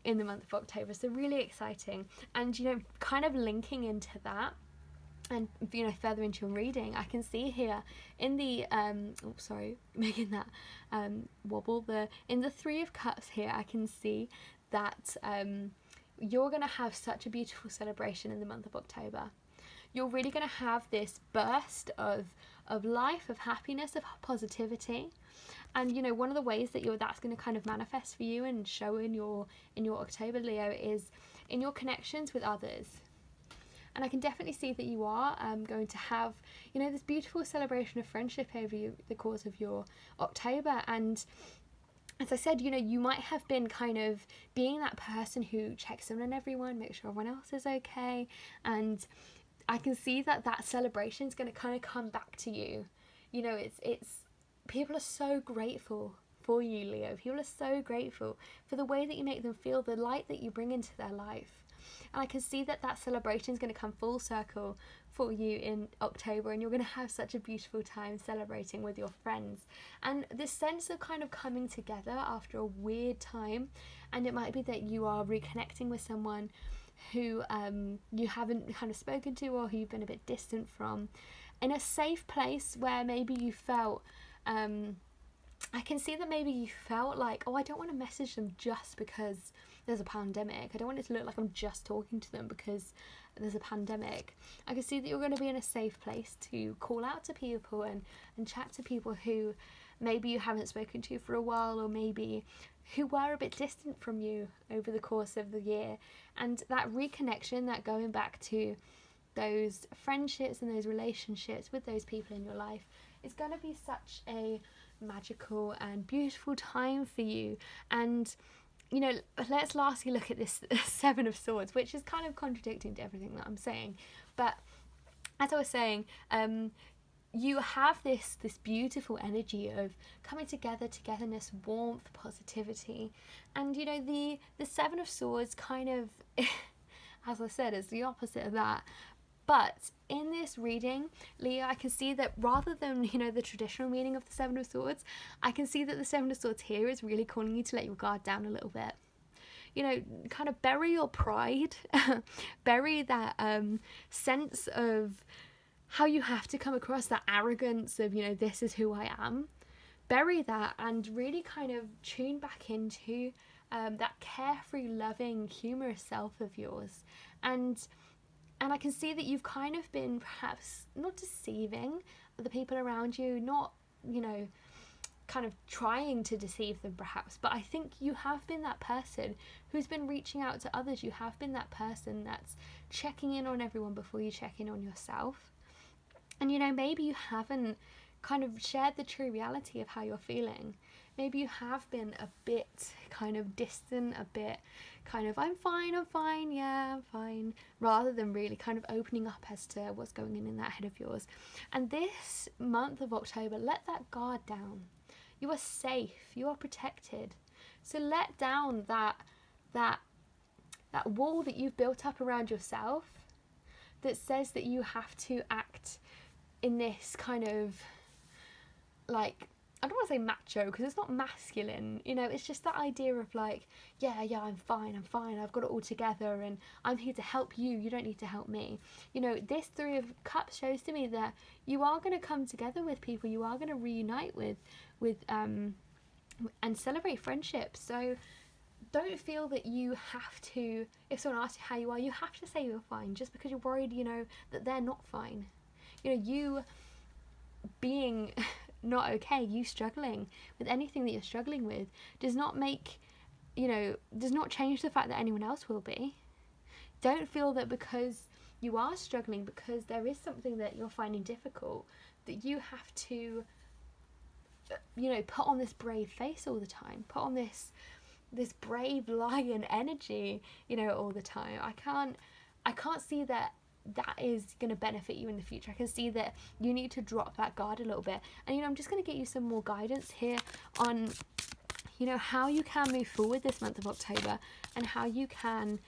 in the month of October. So really exciting. And, you know, kind of linking into that and, you know, further into your reading, I can see here in the making that wobble, in the Three of Cups here, I can see that you're going to have such a beautiful celebration in the month of October. You're really going to have this burst of life, of happiness, of positivity. And, you know, one of the ways that that's going to kind of manifest for you and show in your October, Leo, is in your connections with others. And I can definitely see that you are going to have, you know, this beautiful celebration of friendship over the course of your October. And as I said, you know, you might have been kind of being that person who checks in on everyone, makes sure everyone else is okay. And I can see that celebration is going to kind of come back to you. You know, it's people are so grateful for you, Leo. People are so grateful for the way that you make them feel, the light that you bring into their life. And I can see that celebration is going to come full circle for you in October, and you're going to have such a beautiful time celebrating with your friends. And this sense of kind of coming together after a weird time, and it might be that you are reconnecting with someone who you haven't kind of spoken to, or who you've been a bit distant from, in a safe place where maybe you felt I can see that maybe you felt like, oh, I don't want to message them just because there's a pandemic. I don't want it to look like I'm just talking to them because there's a pandemic. I can see that you're going to be in a safe place to call out to people and chat to people who maybe you haven't spoken to for a while, or maybe who were a bit distant from you over the course of the year. And that reconnection, that going back to those friendships and those relationships with those people in your life, is going to be such a magical and beautiful time for you. And, you know, let's lastly look at this Seven of Swords, which is kind of contradicting to everything that I'm saying. But as I was saying, you have this beautiful energy of coming together, togetherness, warmth, positivity. And, you know, the Seven of Swords kind of, as I said, is the opposite of that. But in this reading, Leo, I can see that rather than, you know, the traditional meaning of the Seven of Swords, I can see that the Seven of Swords here is really calling you to let your guard down a little bit. You know, kind of bury your pride, bury that sense of how you have to come across, that arrogance of, you know, this is who I am. Bury that and really kind of tune back into that carefree, loving, humorous self of yours. And I can see that you've kind of been perhaps not deceiving the people around you, not, you know, kind of trying to deceive them perhaps, but I think you have been that person who's been reaching out to others. You have been that person that's checking in on everyone before you check in on yourself. And, you know, maybe you haven't kind of shared the true reality of how you're feeling. Maybe you have been a bit kind of distant, a bit kind of, I'm fine, yeah, I'm fine, rather than really kind of opening up as to what's going on in that head of yours. And this month of October, let that guard down. You are safe, you are protected. So let down that wall that you've built up around yourself that says that you have to act in this kind of like I don't want to say macho because it's not masculine, you know, it's just that idea of like, yeah, I'm fine, I've got it all together and I'm here to help you, you don't need to help me. You know, this Three of Cups shows to me that you are going to come together with people, you are going to reunite with and celebrate friendships. So don't feel that you have to, if someone asks you how you are, you have to say you're fine just because you're worried, you know, that they're not fine. You know, you being not okay, you struggling with anything that you're struggling with does not make, you know, does not change the fact that anyone else will be. Don't feel that because you are struggling, because there is something that you're finding difficult, that you have to, you know, put on this brave face all the time, put on this brave lion energy, you know, all the time. I can't see that is going to benefit you in the future. I can see that you need to drop that guard a little bit. And, you know, I'm just going to get you some more guidance here on, you know, how you can move forward this month of October and how you can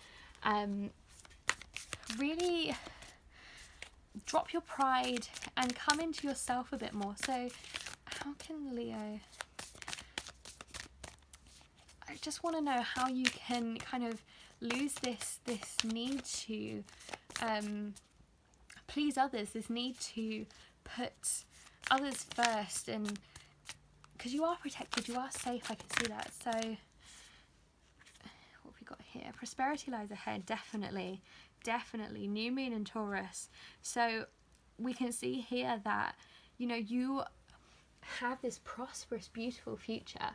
really drop your pride and come into yourself a bit more. So how can Leo, I just want to know how you can kind of lose this need to please others, this need to put others first, and because you are protected, you are safe, I can see that. So what have we got here? Prosperity lies ahead, definitely, new moon in Taurus. So we can see here that, you know, you have this prosperous, beautiful future.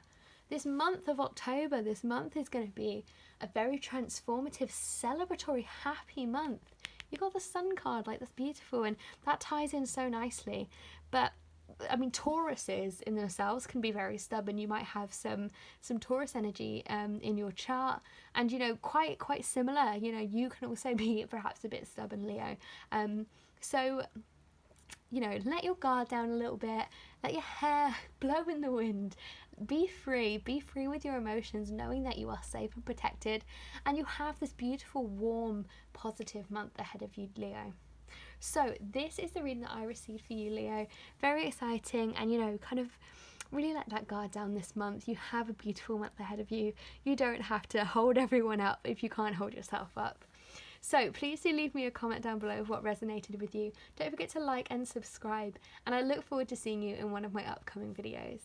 This month of October, this month is going to be a very transformative, celebratory, happy month. You got the Sun card, like, that's beautiful, and that ties in so nicely. But I mean, Tauruses in themselves can be very stubborn. You might have some Taurus energy in your chart, and, you know, quite similar. You know, you can also be perhaps a bit stubborn, Leo. So, you know, let your guard down a little bit, let your hair blow in the wind, be free with your emotions, knowing that you are safe and protected, and you have this beautiful, warm, positive month ahead of you, Leo. So this is the reading that I received for you, Leo. Very exciting, and, you know, kind of really let that guard down this month. You have a beautiful month ahead of you. You don't have to hold everyone up if you can't hold yourself up. So please do leave me a comment down below of what resonated with you. Don't forget to like and subscribe, and I look forward to seeing you in one of my upcoming videos.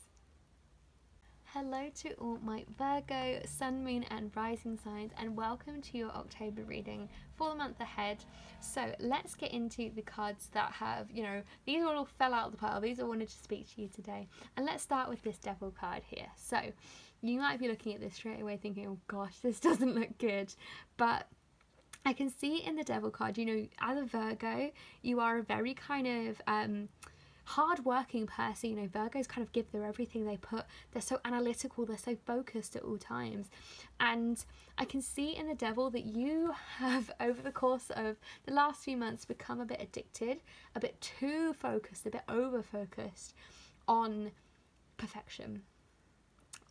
Hello to all my Virgo, Sun, Moon and Rising signs, and welcome to your October reading for the month ahead. So let's get into the cards that have, you know, these all fell out of the pile. These all wanted to speak to you today. And let's start with this Devil card here. So you might be looking at this straight away thinking, oh gosh, this doesn't look good. But I can see in the Devil card, you know, as a Virgo, you are a very kind of hard-working person. You know, Virgos kind of give their everything. They're so analytical, they're so focused at all times. And I can see in the Devil that you have, over the course of the last few months, become a bit addicted, a bit too focused, a bit over-focused on perfection.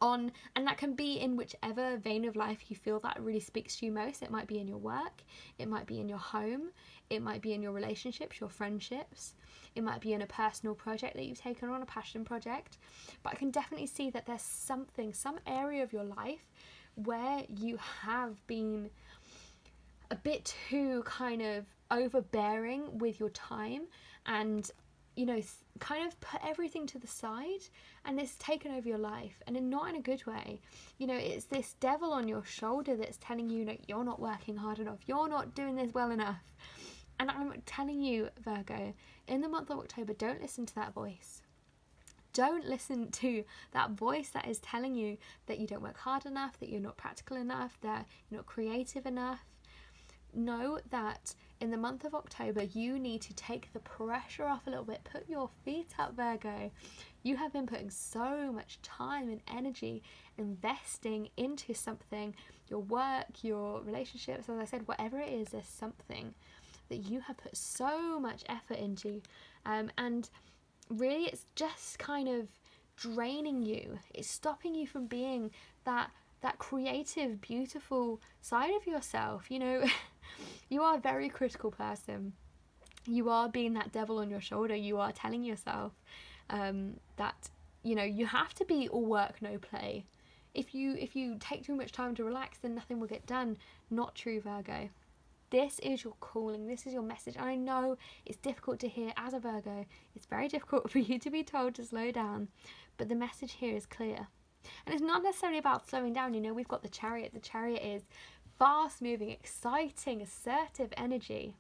And that can be in whichever vein of life you feel that really speaks to you most. It might be in your work, it might be in your home, it might be in your relationships, your friendships, it might be in a personal project that you've taken on, a passion project. But I can definitely see that there's some area of your life where you have been a bit too kind of overbearing with your time, and, you know, kind of put everything to the side, and it's taken over your life, and not in a good way. You know, it's this devil on your shoulder that's telling you that you're not working hard enough, you're not doing this well enough. And I'm telling you, Virgo, in the month of October, don't listen to that voice. Don't listen to that voice that is telling you that you don't work hard enough, that you're not practical enough, that you're not creative enough. Know that in the month of October, you need to take the pressure off a little bit. Put your feet up, Virgo. You have been putting so much time and energy investing into something, your work, your relationships, as I said, whatever it is, there's something that you have put so much effort into. And really, it's just kind of draining you. It's stopping you from being that creative, beautiful side of yourself. You know, you are a very critical person. You are being that devil on your shoulder. You are telling yourself that, you know, you have to be all work, no play. If you take too much time to relax, then nothing will get done. Not true, Virgo. This is your calling, this is your message. I know it's difficult to hear as a Virgo. It's very difficult for you to be told to slow down, but the message here is clear. And it's not necessarily about slowing down. You know, we've got the Chariot. The Chariot is fast moving, exciting, assertive energy.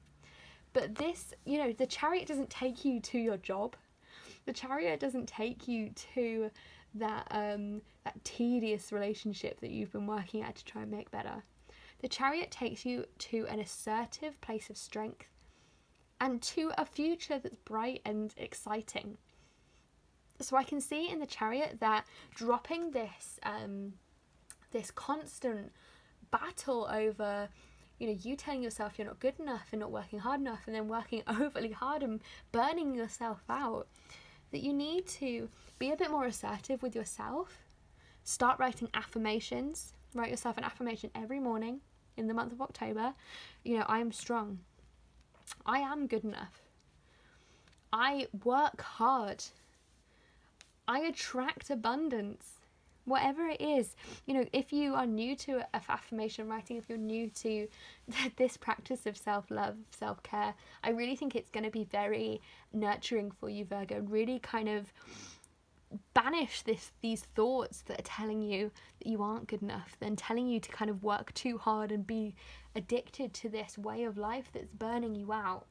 But this, you know, the Chariot doesn't take you to your job. The Chariot doesn't take you to that tedious relationship that you've been working at to try and make better. The Chariot takes you to an assertive place of strength and to a future that's bright and exciting. So I can see in the Chariot that dropping this this constant battle over, you know, you telling yourself you're not good enough and not working hard enough, and then working overly hard and burning yourself out, that you need to be a bit more assertive with yourself. Start writing affirmations. Write yourself an affirmation every morning in the month of October. You know, I am strong. I am good enough. I work hard. I attract abundance. Whatever it is, you know, if you are new to affirmation writing, if you're new to this practice of self-love, self-care, I really think it's going to be very nurturing for you, Virgo. Really kind of banish these thoughts that are telling you that you aren't good enough, then telling you to kind of work too hard and be addicted to this way of life that's burning you out.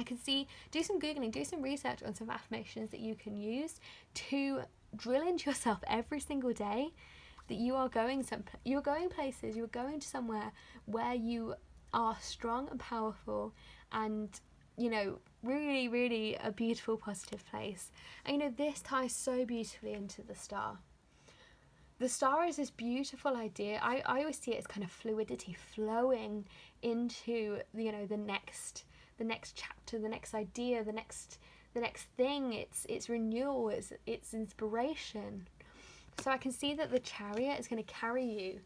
I can see, do some Googling, do some research on some affirmations that you can use to drill into yourself every single day that you are going places, you're going to somewhere where you are strong and powerful and, you know, really, really a beautiful, positive place. And, you know, this ties so beautifully into the star. The star is this beautiful idea. I always see it as kind of fluidity flowing into, you know, the next chapter, the next idea, the next thing. It's renewal, it's inspiration. So I can see that the Chariot is going to carry you.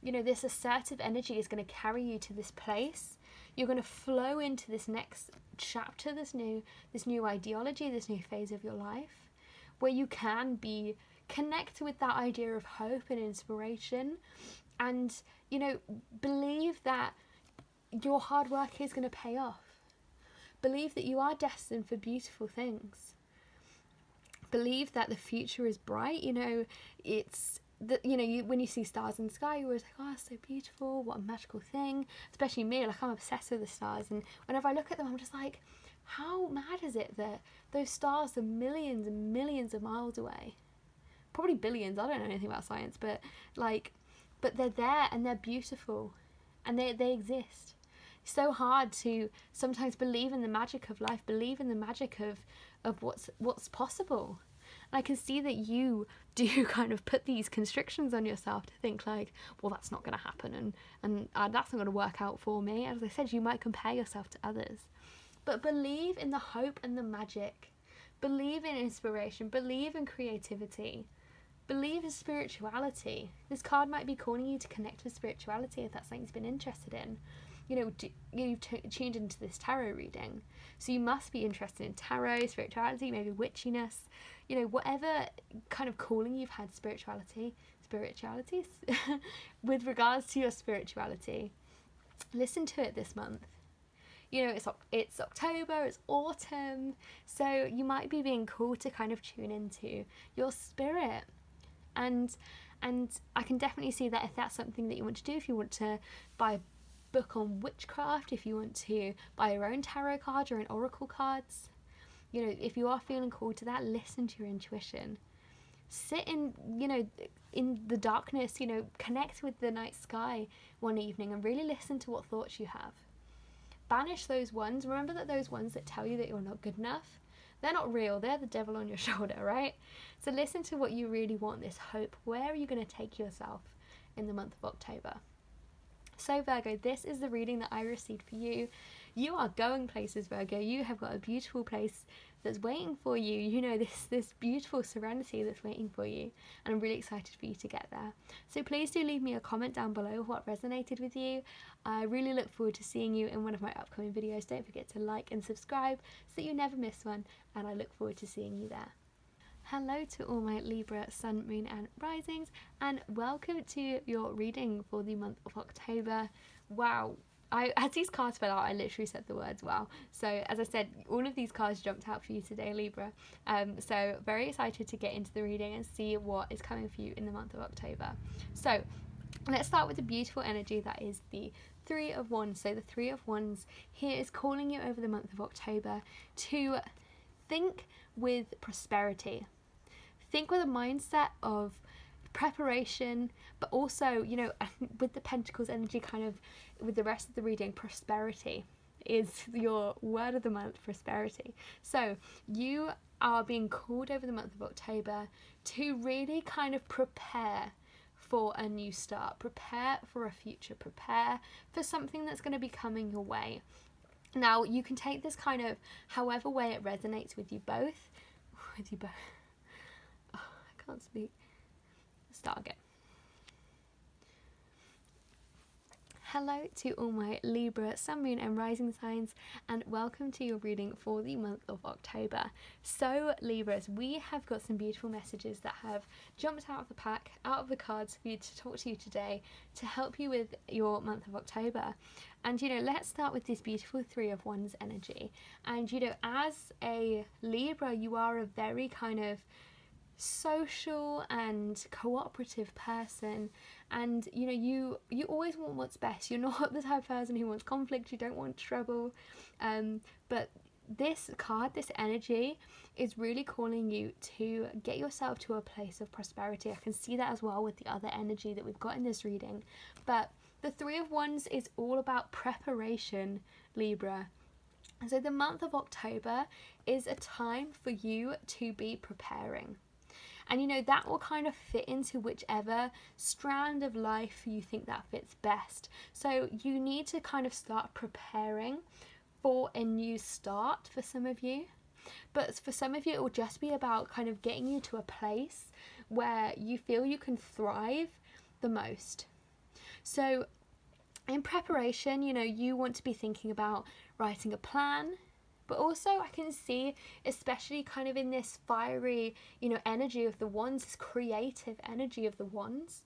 You know, this assertive energy is going to carry you to this place. You're going to flow into this next chapter, this new ideology, this new phase of your life, where you can connect with that idea of hope and inspiration, and, you know, believe that your hard work is going to pay off. Believe that you are destined for beautiful things. Believe that the future is bright. You know, it's that, you know, when you see stars in the sky, you're always like, oh, it's so beautiful, what a magical thing. Especially me, like, I'm obsessed with the stars, and whenever I look at them, I'm just like, how mad is it that those stars are millions and millions of miles away? Probably billions. I don't know anything about science, but they're there and they're beautiful, and they exist. It's so hard to sometimes believe in the magic of life, believe in the magic of what's possible. And I can see that you do kind of put these constrictions on yourself to think like, well, that's not going to happen, and that's not going to work out for me. As I said, you might compare yourself to others. But believe in the hope and the magic. Believe in inspiration. Believe in creativity. Believe in spirituality. This card might be calling you to connect with spirituality if that's something you've been interested in. You know, you've tuned into this tarot reading, so you must be interested in tarot, spirituality, maybe witchiness, you know, whatever kind of calling you've had spiritualities, with regards to your spirituality. Listen to it this month. You know, it's October, it's autumn, so you might be being called to kind of tune into your spirit. And I can definitely see that if that's something that you want to do, if you want to buy a book on witchcraft, if you want to buy your own tarot cards or an oracle cards, you know, if you are feeling called to that, listen to your intuition. Sit in, you know, in the darkness, you know, connect with the night sky one evening and really listen to what thoughts you have. Banish those ones. Remember that those ones that tell you that you're not good enough, they're not real. They're the devil on your shoulder, right? So listen to what you really want, this hope. Where are you going to take yourself in the month of October? So Virgo, this is the reading that I received for you. You are going places, Virgo. You have got a beautiful place that's waiting for you. You know, this beautiful serenity that's waiting for you. And I'm really excited for you to get there. So please do leave me a comment down below what resonated with you. I really look forward to seeing you in one of my upcoming videos. Don't forget to like and subscribe so that you never miss one. And I look forward to seeing you there. Hello to all my Libra, Sun, Moon and Risings, and welcome to your reading for the month of October. Wow, as these cards fell out, I literally said the words wow. So as I said, all of these cards jumped out for you today, Libra. So very excited to get into the reading and see what is coming for you in the month of October. So let's start with the beautiful energy that is the Three of Wands. So the Three of Wands here is calling you over the month of October to think with prosperity. Think with a mindset of preparation, but also, you know, with the Pentacles energy, kind of with the rest of the reading, prosperity is your word of the month, prosperity. So you are being called over the month of October to really kind of prepare for a new start, prepare for a future, prepare for something that's going to be coming your way. Now, you can take this kind of however way it resonates with you both. Oh, I can't speak. Start again. Hello to all my Libra, Sun, Moon and Rising signs, and welcome to your reading for the month of October. So Libras, we have got some beautiful messages that have jumped out of the pack, out of the cards for you to talk to you today to help you with your month of October. And you know, let's start with this beautiful Three of Wands energy. And you know, as a Libra, you are a very kind of social and cooperative person, and you know, you always want what's best. You're not the type of person who wants conflict, you don't want trouble, but this card, this energy is really calling you to get yourself to a place of prosperity. I can see that as well with the other energy that we've got in this reading, but the Three of Wands is all about preparation, Libra. So the month of October is a time for you to be preparing. And you know, that will kind of fit into whichever strand of life you think that fits best. So you need to kind of start preparing for a new start for some of you. But for some of you, it will just be about kind of getting you to a place where you feel you can thrive the most. So in preparation, you know, you want to be thinking about writing a plan. But also I can see, especially kind of in this fiery, you know, energy of the wands, this creative energy of the wands,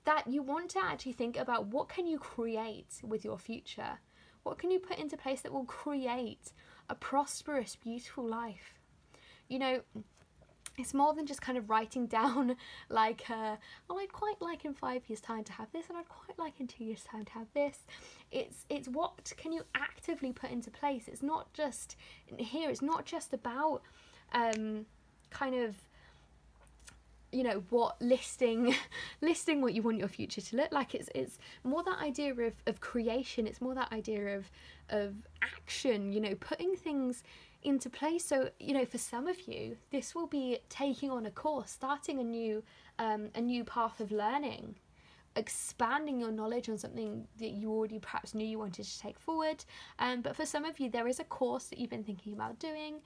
that you want to actually think about what can you create with your future? What can you put into place that will create a prosperous, beautiful life? You know, it's more than just kind of writing down like, oh, I'd quite like in 5 years' time to have this, and I'd quite like in 2 years' time to have this. It's what can you actively put into place. It's not just here. It's not just about kind of, you know, what listing what you want your future to look like. It's more that idea of creation. It's more that idea of action, you know, putting things into place. So, you know, for some of you, this will be taking on a course, starting a new path of learning, expanding your knowledge on something that you already perhaps knew you wanted to take forward. But for some of you, there is a course that you've been thinking about doing,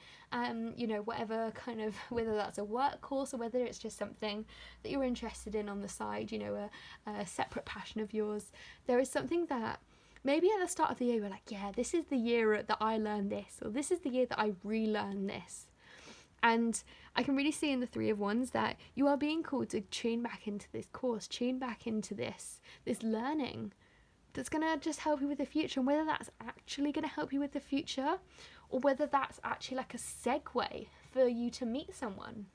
you know, whatever kind of, whether that's a work course or whether it's just something that you're interested in on the side, you know, a separate passion of yours. There is something that maybe at the start of the year, we're like, yeah, this is the year that I learned this, or this is the year that I relearn this. And I can really see in the Three of Wands that you are being called to tune back into this course, tune back into this learning that's going to just help you with the future. And whether that's actually going to help you with the future, or whether that's actually like a segue for you to meet someone,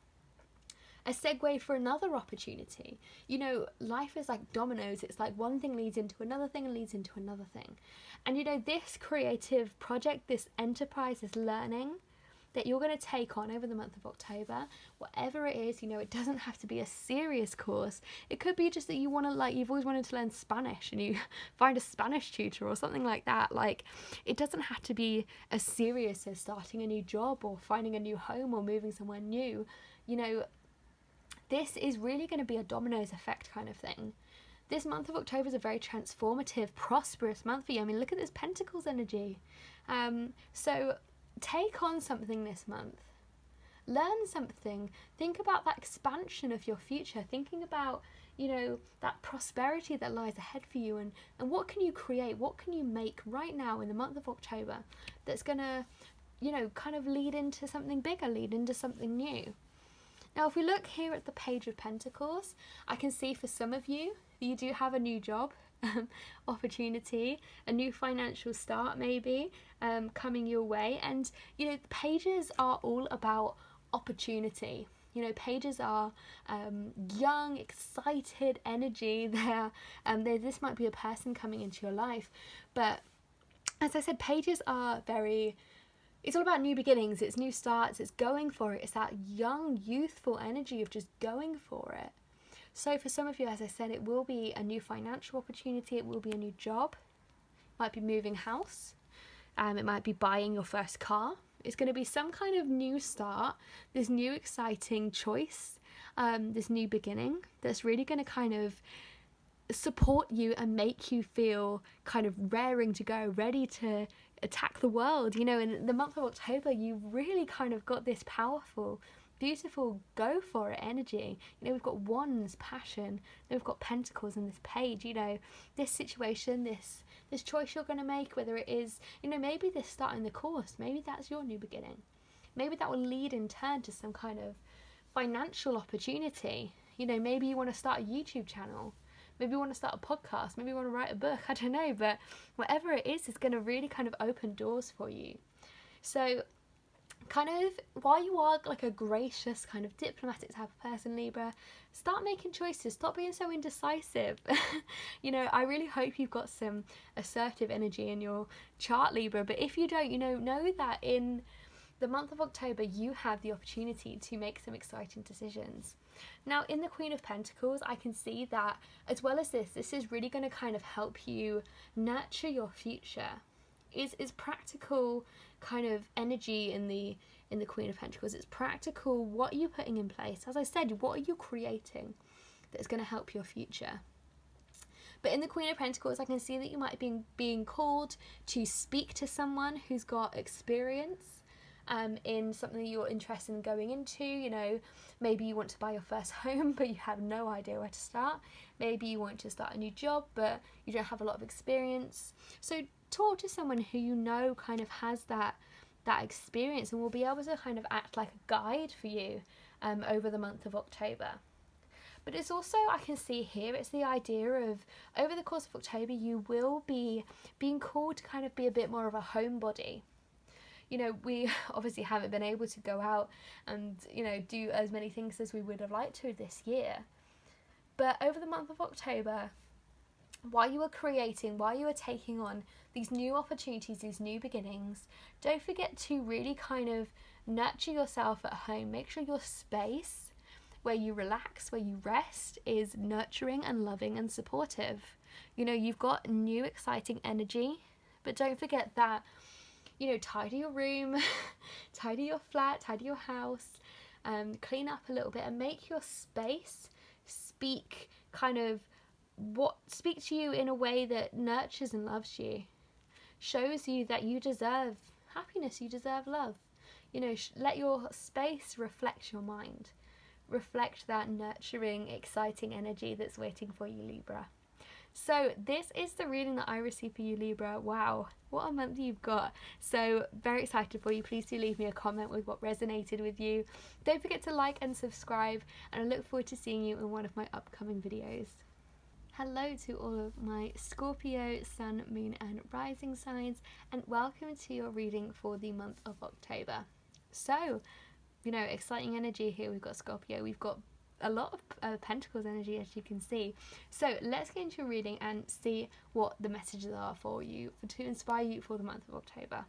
a segue for another opportunity. You know, life is like dominoes. It's like one thing leads into another thing and leads into another thing. And you know, this creative project, this enterprise, this learning that you're going to take on over the month of October, whatever it is, you know, it doesn't have to be a serious course. It could be just that you want to, like, you've always wanted to learn Spanish and you find a Spanish tutor or something like that. Like, it doesn't have to be as serious as starting a new job or finding a new home or moving somewhere new. You know, this is really going to be a dominoes effect kind of thing. This month of October is a very transformative, prosperous month for you. I mean, look at this Pentacles energy. So take on something this month. Learn something. Think about that expansion of your future. Thinking about, you know, that prosperity that lies ahead for you, and what can you create? What can you make right now in the month of October that's going to, you know, kind of lead into something bigger, lead into something new. Now, if we look here at the Page of Pentacles, I can see for some of you, you do have a new job opportunity, a new financial start maybe coming your way. And, you know, pages are all about opportunity. You know, pages are young, excited energy. This might be a person coming into your life. But as I said, pages are it's all about new beginnings. It's new starts. It's going for it. It's that young, youthful energy of just going for it. So for some of you, as I said, it will be a new financial opportunity. It will be a new job. It might be moving house. It might be buying your first car. It's going to be some kind of new start, this new exciting choice, this new beginning that's really going to kind of support you and make you feel kind of raring to go, ready to attack the world. You know, in the month of October, you've really kind of got this powerful, beautiful go for it energy. You know, we've got wands, passion, then we've got pentacles in this page. You know, this situation, this choice you're going to make, whether it is, you know, maybe this starting the course, maybe that's your new beginning. Maybe that will lead in turn to some kind of financial opportunity. You know, maybe you want to start a YouTube channel. Maybe you want to start a podcast. Maybe you want to write a book. I don't know. But whatever it is, it's going to really kind of open doors for you. So kind of, while you are like a gracious kind of diplomatic type of person, Libra, start making choices. Stop being so indecisive. You know, I really hope you've got some assertive energy in your chart, Libra. But if you don't, you know that in the month of October, you have the opportunity to make some exciting decisions. Now, in the Queen of Pentacles, I can see that as well as this is really going to kind of help you nurture your future. Is practical kind of energy in the Queen of Pentacles. It's practical. What are you putting in place? As I said, what are you creating that is going to help your future? But in the Queen of Pentacles, I can see that you might be being called to speak to someone who's got experience in something you're interested in going into. You know, maybe you want to buy your first home, but you have no idea where to start. Maybe you want to start a new job, but you don't have a lot of experience. So talk to someone who you know kind of has that experience and will be able to kind of act like a guide for you over the month of October. But it's also, I can see here, it's the idea of over the course of October, you will be being called to kind of be a bit more of a homebody. You know, we obviously haven't been able to go out and, you know, do as many things as we would have liked to this year. But over the month of October, while you are creating, while you are taking on these new opportunities, these new beginnings, don't forget to really kind of nurture yourself at home. Make sure your space where you relax, where you rest, is nurturing and loving and supportive. You know, you've got new exciting energy, but don't forget that, you know, tidy your room, tidy your flat, tidy your house, clean up a little bit and make your space speak to you in a way that nurtures and loves you, shows you that you deserve happiness, you deserve love. You know, let your space reflect your mind, reflect that nurturing, exciting energy that's waiting for you, Libra. So this is the reading that I received for you, Libra. Wow, what a month you've got. So very excited for you. Please do leave me a comment with what resonated with you. Don't forget to like and subscribe, and I look forward to seeing you in one of my upcoming videos. Hello to all of my Scorpio, Sun, Moon and Rising signs, and welcome to your reading for the month of October. So, you know, exciting energy here. We've got Scorpio, we've got a lot of Pentacles energy, as you can see. So let's get into your reading and see what the messages are for you, to inspire you for the month of October.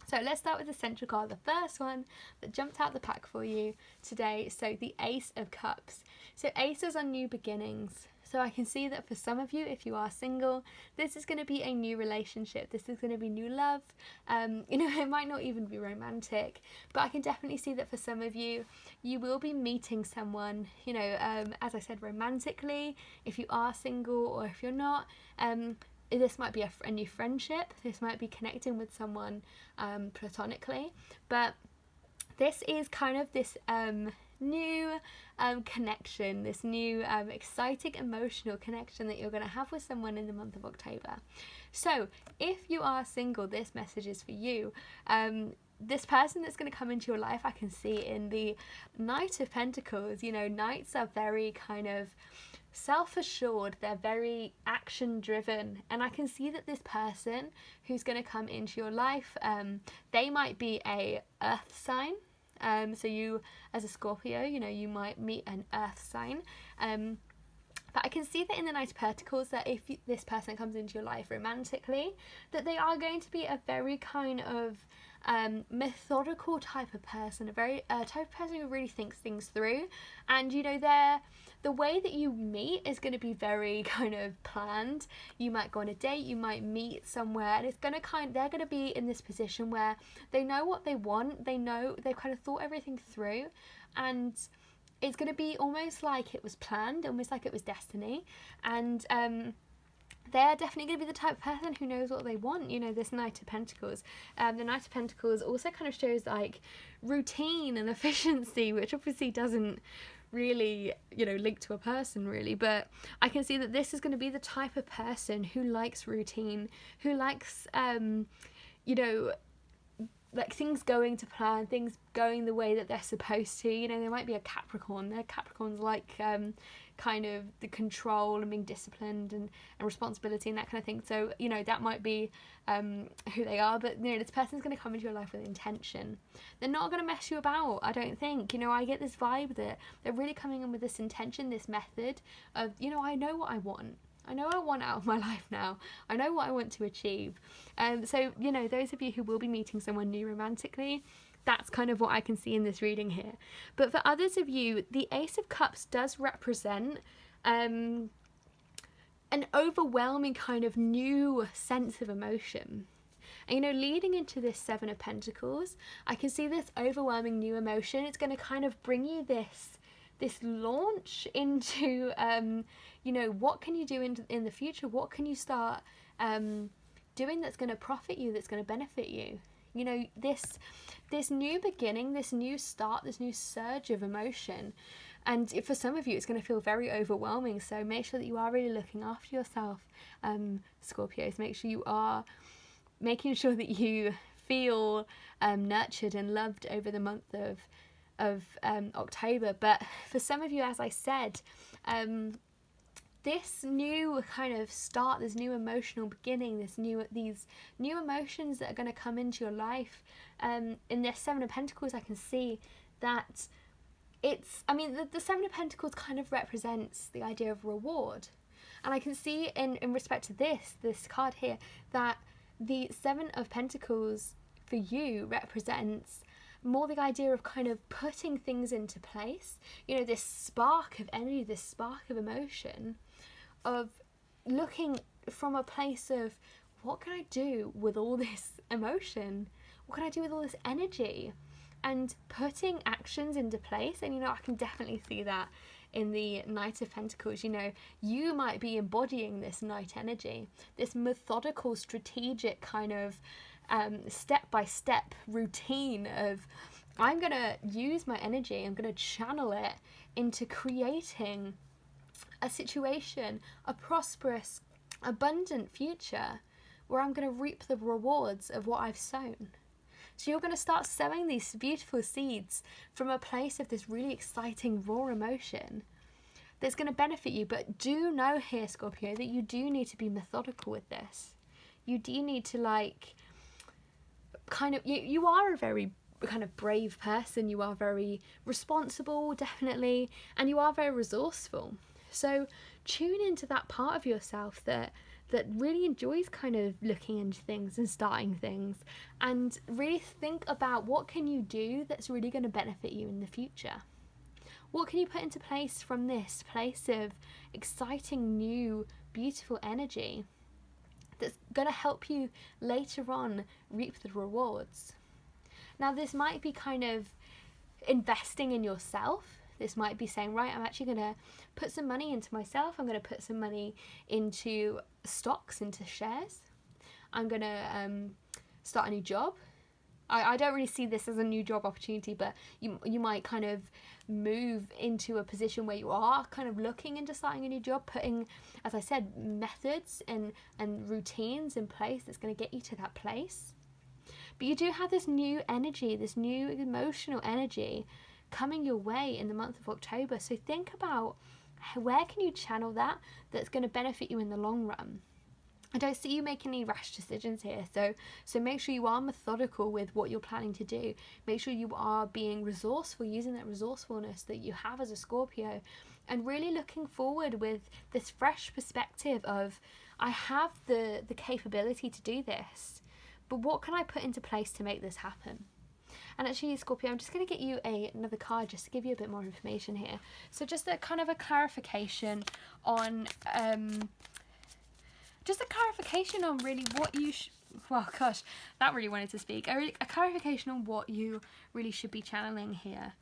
So let's start with the central card, the first one that jumped out the pack for you today. So the Ace of Cups. So aces are new beginnings. So I can see that for some of you, if you are single, this is going to be a new relationship. This is going to be new love. You know, it might not even be romantic, but I can definitely see that for some of you, you will be meeting someone, you know, as I said, romantically, if you are single or if you're not. This might be a new friendship. This might be connecting with someone platonically, but this is kind of this new connection, this new exciting emotional connection that you're going to have with someone in the month of October. So if you are single, this message is for you. this person that's going to come into your life, I can see in the Knight of Pentacles. You know, knights are very kind of self-assured, they're very action-driven, and I can see that this person who's going to come into your life, they might be a earth sign. So you, as a Scorpio, you know, you might meet an earth sign. But I can see that in the Knight of Pentacles, that if this person comes into your life romantically, that they are going to be a very kind of methodical type of person, a very type of person who really thinks things through. And, you know, the way that you meet is going to be very kind of planned. You might go on a date, you might meet somewhere, and it's going to they're going to be in this position where they know what they want, they've kind of thought everything through, and it's going to be almost like it was planned, almost like it was destiny. And they're definitely going to be the type of person who knows what they want, you know, this Knight of Pentacles. The Knight of Pentacles also kind of shows like routine and efficiency, which obviously doesn't really, you know, link to a person really, but I can see that this is going to be the type of person who likes routine, who likes, you know, like things going to plan, things going the way that they're supposed to. You know, there might be a Capricorn. They're Capricorns like kind of the control and being disciplined and responsibility and that kind of thing. So, you know, that might be who they are. But, you know, this person's going to come into your life with intention. They're not going to mess you about, I don't think. You know, I get this vibe that they're really coming in with this intention, this method of, you know, I know what I want. I know what I want out of my life now. I know what I want to achieve. So, you know, those of you who will be meeting someone new romantically, that's kind of what I can see in this reading here. But for others of you, the Ace of Cups does represent an overwhelming kind of new sense of emotion. And, you know, leading into this Seven of Pentacles, I can see this overwhelming new emotion. It's going to kind of bring you this launch into, you know, what can you do in the future? What can you start doing that's going to profit you, that's going to benefit you? You know, this new beginning, this new start, this new surge of emotion. And for some of you, it's going to feel very overwhelming. So make sure that you are really looking after yourself, Scorpios. Make sure you are making sure that you feel nurtured and loved over the month of October. But for some of you, as I said, this new kind of start, this new emotional beginning, these new emotions that are going to come into your life, in this Seven of Pentacles, I can see that the Seven of Pentacles kind of represents the idea of reward. And I can see in respect to this card here, that the Seven of Pentacles for you represents more the idea of kind of putting things into place. You know, this spark of energy, this spark of emotion, of looking from a place of, what can I do with all this emotion? What can I do with all this energy? And putting actions into place. And, you know, I can definitely see that in the Knight of Pentacles. You know, you might be embodying this Knight energy, this methodical, strategic kind of step-by-step routine of, I'm going to use my energy, I'm going to channel it into creating a situation, a prosperous, abundant future where I'm going to reap the rewards of what I've sown. So you're going to start sowing these beautiful seeds from a place of this really exciting raw emotion that's going to benefit you. But do know here, Scorpio, that you do need to be methodical with this. You do need to you are a very kind of brave person. You are very responsible, definitely, and you are very resourceful. So tune into that part of yourself that really enjoys kind of looking into things and starting things, and really think about, what can you do that's really going to benefit you in the future? What can you put into place from this place of exciting, new, beautiful energy that's going to help you later on reap the rewards? Now, this might be kind of investing in yourself. This might be saying, right, I'm actually going to put some money into myself. I'm going to put some money into stocks, into shares. I'm going to start a new job. I don't really see this as a new job opportunity, but you might kind of move into a position where you are kind of looking into starting a new job, putting, as I said, methods and routines in place that's going to get you to that place. But you do have this new energy, this new emotional energy coming your way in the month of October. So think about where can you channel that that's going to benefit you in the long run. I don't see you making any rash decisions here, so make sure you are methodical with what you're planning to do. Make sure you are being resourceful, using that resourcefulness that you have as a Scorpio, and really looking forward with this fresh perspective of, I have the capability to do this, but what can I put into place to make this happen? And actually, Scorpio, I'm just going to get you another card just to give you a bit more information here. So just a kind of a clarification on... just a clarification on really what you well, gosh, that really wanted to speak. A clarification on what you really should be channeling here.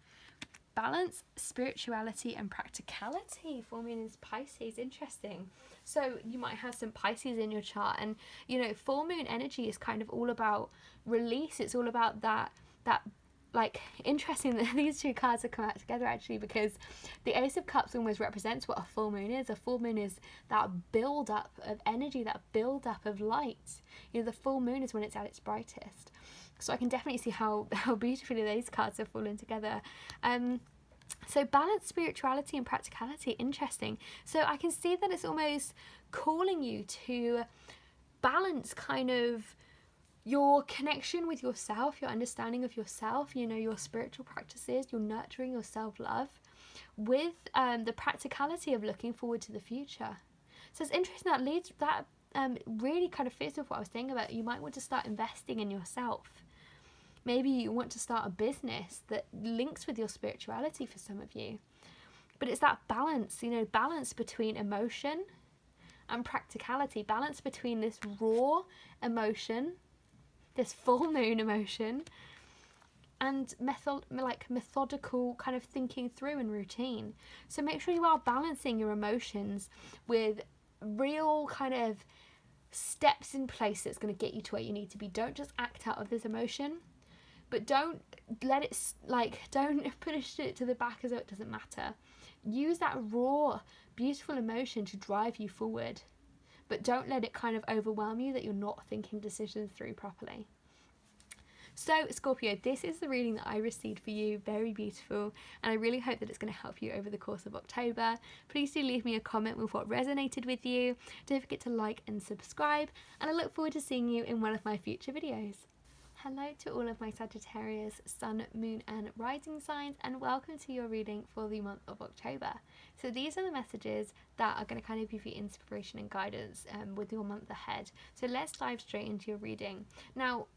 Balance, spirituality and practicality. Full moon is Pisces. Interesting. So you might have some Pisces in your chart, and you know, full moon energy is kind of all about release. It's all about that like, interesting that these two cards have come out together actually, because the Ace of Cups almost represents what a full moon is. A full moon is that build up of energy, that build up of light. You know, the full moon is when it's at its brightest. So I can definitely see how beautifully these cards have fallen together. So balance, spirituality and practicality. Interesting. So I can see that it's almost calling you to balance kind of your connection with yourself, your understanding of yourself, you know, your spiritual practices, your nurturing, your self-love, with the practicality of looking forward to the future. So it's interesting that really kind of fits with what I was saying about you might want to start investing in yourself. Maybe you want to start a business that links with your spirituality for some of you. But it's that balance, you know, balance between emotion and practicality, balance between this raw emotion, this full moon emotion, and methodical kind of thinking through and routine. So make sure you are balancing your emotions with real kind of steps in place that's going to get you to where you need to be. Don't just act out of this emotion, but don't let it, don't push it to the back as though it doesn't matter. Use that raw, beautiful emotion to drive you forward. But don't let it kind of overwhelm you that you're not thinking decisions through properly. So Scorpio, this is the reading that I received for you. Very beautiful, and I really hope that it's going to help you over the course of October. Please do leave me a comment with what resonated with you. Don't forget to like and subscribe, and I look forward to seeing you in one of my future videos. Hello to all of my Sagittarius, Sun, Moon and Rising signs, and welcome to your reading for the month of October. So these are the messages that are going to kind of give you inspiration and guidance with your month ahead. So let's dive straight into your reading. Now,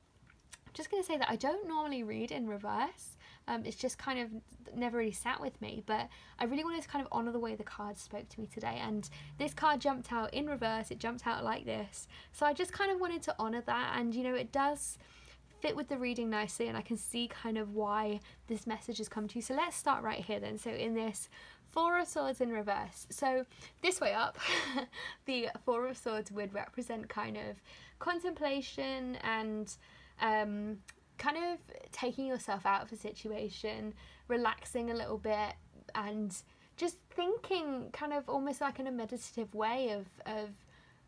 I'm just going to say that I don't normally read in reverse. It's just kind of never really sat with me, but I really wanted to kind of honour the way the cards spoke to me today, and this card jumped out in reverse. It jumped out like this. So I just kind of wanted to honour that, and you know, it does fit with the reading nicely, and I can see kind of why this message has come to you. So let's start right here then. So in this Four of Swords in reverse, so this way up, the Four of Swords would represent kind of contemplation and kind of taking yourself out of a situation, relaxing a little bit, and just thinking kind of almost like in a meditative way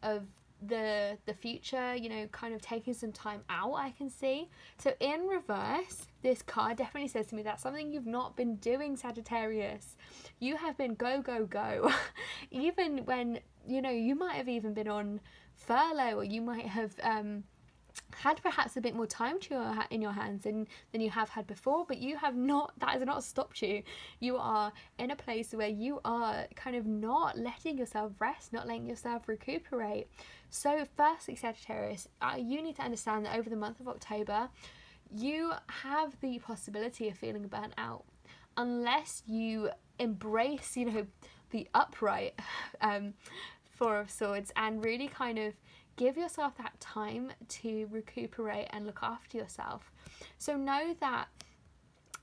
of the future, you know, kind of taking some time out, I can see. So in reverse, this card definitely says to me that's something you've not been doing, Sagittarius. You have been go, go, go. Even when, you know, you might have even been on furlough, or you might have had perhaps a bit more time in your hands than you have had before, but you have not, that has not stopped you. You are in a place where you are kind of not letting yourself rest, not letting yourself recuperate. So firstly, Sagittarius, you need to understand that over the month of October, you have the possibility of feeling burnt out unless you embrace, you know, the upright Four of Swords and really kind of give yourself that time to recuperate and look after yourself. So know that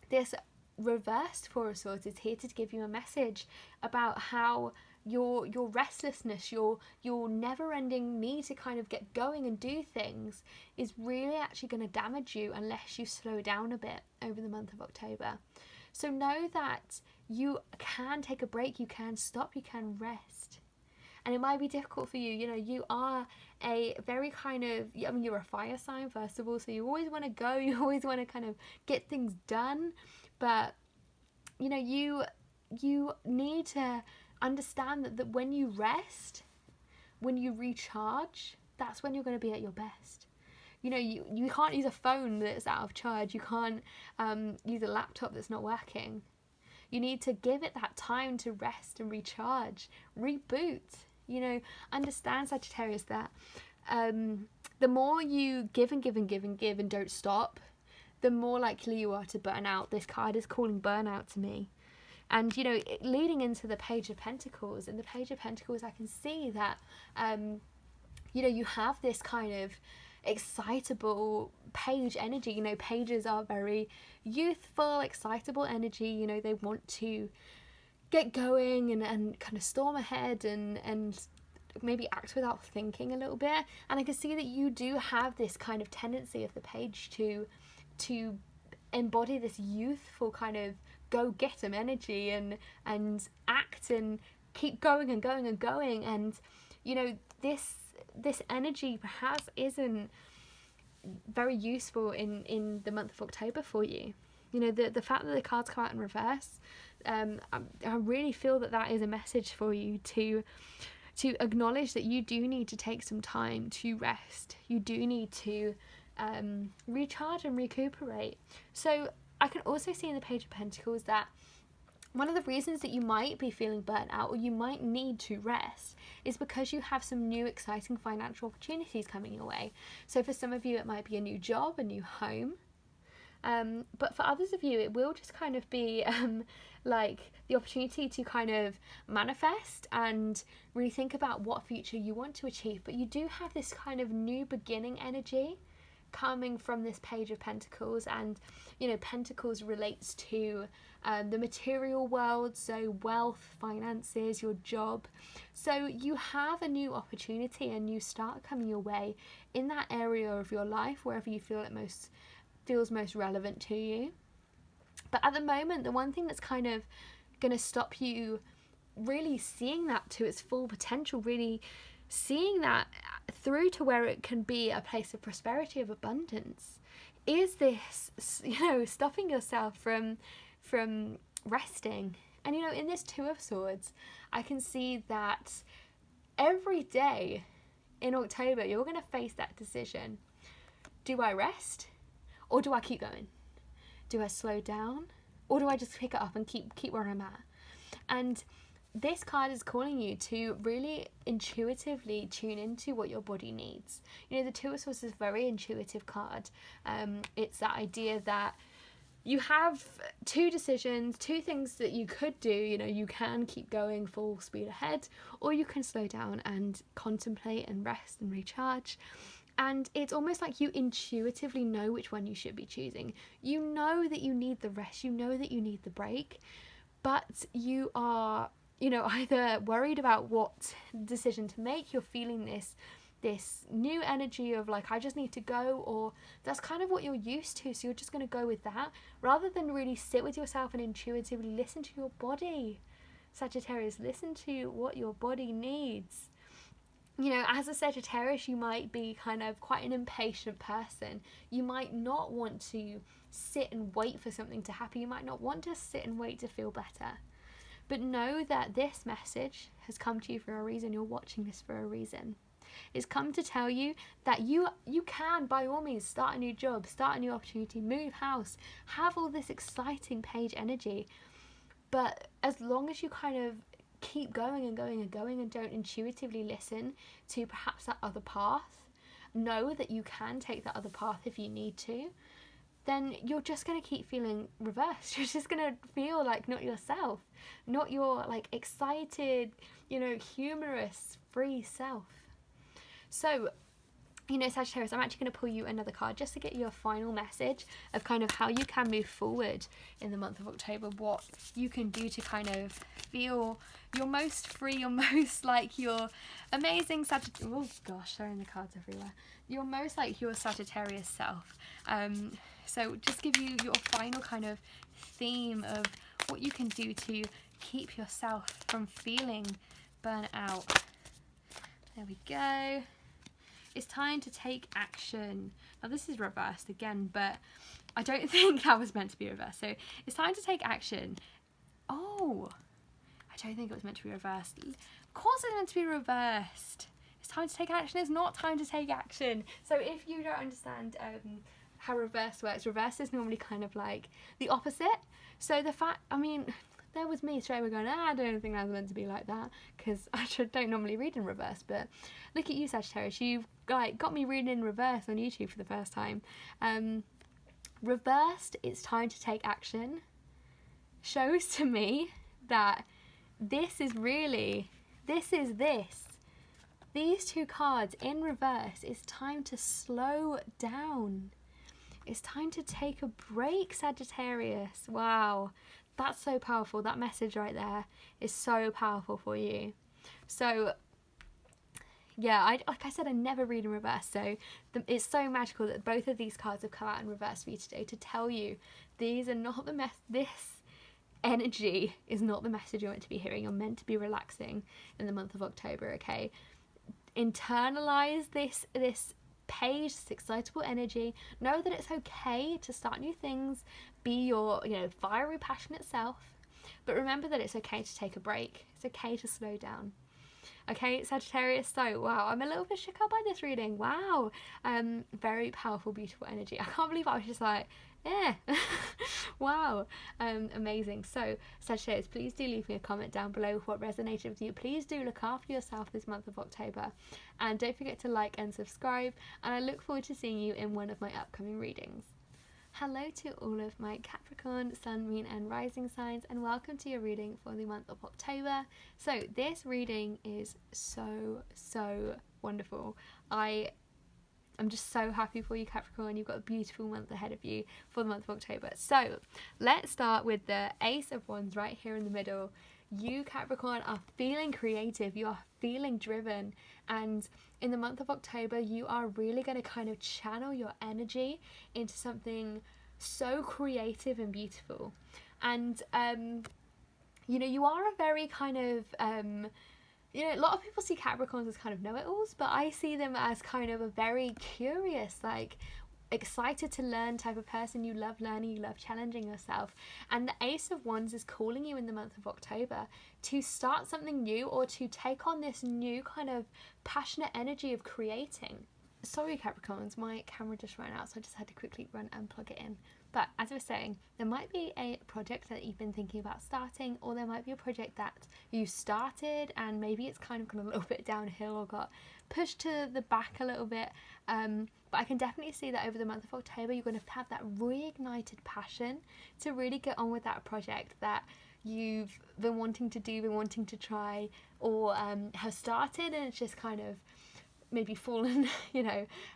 this reversed Four of Swords is here to give you a message about how your restlessness, your never-ending need to kind of get going and do things is really actually going to damage you unless you slow down a bit over the month of October. So know that you can take a break, you can stop, you can rest. and it might be difficult for you. You know, you are a very kind of, I mean, you're a fire sign, first of all, so you always want to go, you always want to kind of get things done, but, you know, you need to understand that when you rest, when you recharge, that's when you're going to be at your best. You know, you can't use a phone that's out of charge. You can't use a laptop that's not working. You need to give it that time to rest and recharge, reboot. You know, understand, Sagittarius, that the more you give and give and give and give and don't stop, the more likely you are to burn out. This card is calling burnout to me. And, you know, leading into the Page of Pentacles, in the Page of Pentacles, I can see that, you know, you have this kind of excitable page energy. You know, pages are very youthful, excitable energy. You know, they want to get going and kind of storm ahead and maybe act without thinking a little bit. And I can see that you do have this kind of tendency of the page to embody this youthful kind of go-get-em energy and act and keep going and going and going. And, you know, this energy perhaps isn't very useful in the month of October for you. You know, the fact that the cards come out in reverse, I really feel that is a message for you to acknowledge that you do need to take some time to rest. You do need to recharge and recuperate. So I can also see in the Page of Pentacles that one of the reasons that you might be feeling burnt out or you might need to rest is because you have some new exciting financial opportunities coming your way. So for some of you, it might be a new job, a new home. But for others of you, it will just kind of be like the opportunity to kind of manifest and really think about what future you want to achieve. But you do have this kind of new beginning energy coming from this Page of Pentacles. And, you know, Pentacles relates to the material world, so wealth, finances, your job. So you have a new opportunity, a new start coming your way in that area of your life, wherever you feel it feels most relevant to you. But at the moment, the one thing that's kind of going to stop you really seeing that to its full potential, really seeing that through to where it can be a place of prosperity, of abundance, is this, you know, stopping yourself from resting. And, you know, in this Two of Swords, I can see that every day in October, you're going to face that decision. Do I rest? Or do I keep going? Do I slow down? Or do I just pick it up and keep where I'm at? And this card is calling you to really intuitively tune into what your body needs. You know, the Two of Swords is a very intuitive card. It's that idea that you have two decisions, two things that you could do. You know, you can keep going full speed ahead, or you can slow down and contemplate and rest and recharge. And it's almost like you intuitively know which one you should be choosing. You know that you need the rest, you know that you need the break, but you are, you know, either worried about what decision to make, you're feeling this new energy of like, I just need to go, or that's kind of what you're used to, so you're just going to go with that, rather than really sit with yourself and intuitively listen to your body. Sagittarius, listen to what your body needs. You know, as a Sagittarius, you might be kind of quite an impatient person. You might not want to sit and wait for something to happen. You might not want to sit and wait to feel better. But know that this message has come to you for a reason. You're watching this for a reason. It's come to tell you that you can, by all means, start a new job, start a new opportunity, move house, have all this exciting page energy. But as long as you kind of keep going and going and going and don't intuitively listen to perhaps that other path, know that you can take that other path if you need to, then you're just going to keep feeling reversed. You're just going to feel like not yourself, not your like excited, you know, humorous, free self. So, you know, Sagittarius, I'm actually going to pull you another card just to get you a final message of kind of how you can move forward in the month of October, what you can do to kind of feel your most free, your most like your amazing Sagittarius, oh gosh, throwing the cards everywhere, your most like your Sagittarius self. So just give you your final kind of theme of what you can do to keep yourself from feeling burnt out. There we go. It's time to take action. Now this is reversed again, but I don't think that was meant to be reversed. So it's time to take action. Oh, I don't think it was meant to be reversed. Of course it's meant to be reversed. It's time to take action. It's not time to take action. So if you don't understand how reverse works, reverse is normally kind of like the opposite. So the fact, I mean, there was me straight away going, I don't think that's meant to be like that, because I don't normally read in reverse. But look at you, Sagittarius, you've got me reading in reverse on YouTube for the first time. Reversed, it's time to take action, shows to me that this is really, these two cards in reverse, it's time to slow down. It's time to take a break, Sagittarius. Wow. That's so powerful. That message right there is so powerful for you. So, yeah, like I said, I never read in reverse. So it's so magical that both of these cards have come out in reverse for you today to tell you these are not this energy is not the message you're meant to be hearing. You're meant to be relaxing in the month of October, okay? Internalize this page, this excitable energy. Know that it's okay to start new things, be your fiery, passionate self, but remember that it's okay to take a break. It's okay to slow down. Okay, Sagittarius, so wow, I'm a little bit shook up by this reading. Wow. Very powerful, beautiful energy. I can't believe I was just like, yeah. Wow. Amazing. So Sagittarius, please do leave me a comment down below with what resonated with you. Please do look after yourself this month of October, and don't forget to like and subscribe, and I look forward to seeing you in one of my upcoming readings. Hello to all of my Capricorn, Sun, Moon and Rising signs, and welcome to your reading for the month of October. So this reading is so wonderful. I'm just so happy for you, Capricorn. You've got a beautiful month ahead of you for the month of October. So let's start with the Ace of Wands right here in the middle. You, Capricorn, are feeling creative. You are feeling driven. And in the month of October, you are really going to kind of channel your energy into something so creative and beautiful. And, you are a very kind of... a lot of people see Capricorns as kind of know-it-alls, but I see them as kind of a very curious, excited to learn type of person. You love learning, you love challenging yourself. And the Ace of Wands is calling you in the month of October to start something new or to take on this new kind of passionate energy of creating. Sorry, Capricorns, my camera just ran out, so I just had to quickly run and plug it in. But as I was saying, there might be a project that you've been thinking about starting, or there might be a project that you started and maybe it's kind of gone a little bit downhill or got pushed to the back a little bit. But I can definitely see that over the month of October, you're going to have that reignited passion to really get on with that project that you've been wanting to do, been wanting to try, or have started, and it's just kind of maybe fallen,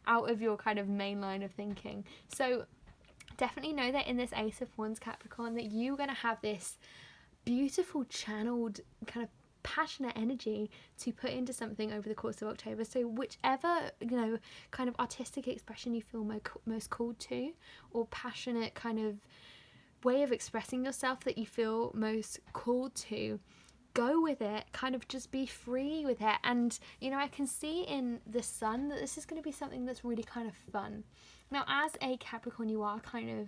out of your kind of main line of thinking. So definitely know that in this Ace of Wands, Capricorn, that you're going to have this beautiful channeled kind of passionate energy to put into something over the course of October. So whichever kind of artistic expression you feel most called to, or passionate kind of way of expressing yourself that you feel most called to, go with it, kind of just be free with it. And I can see in the Sun that this is going to be something that's really kind of fun. Now, as a Capricorn, you are kind of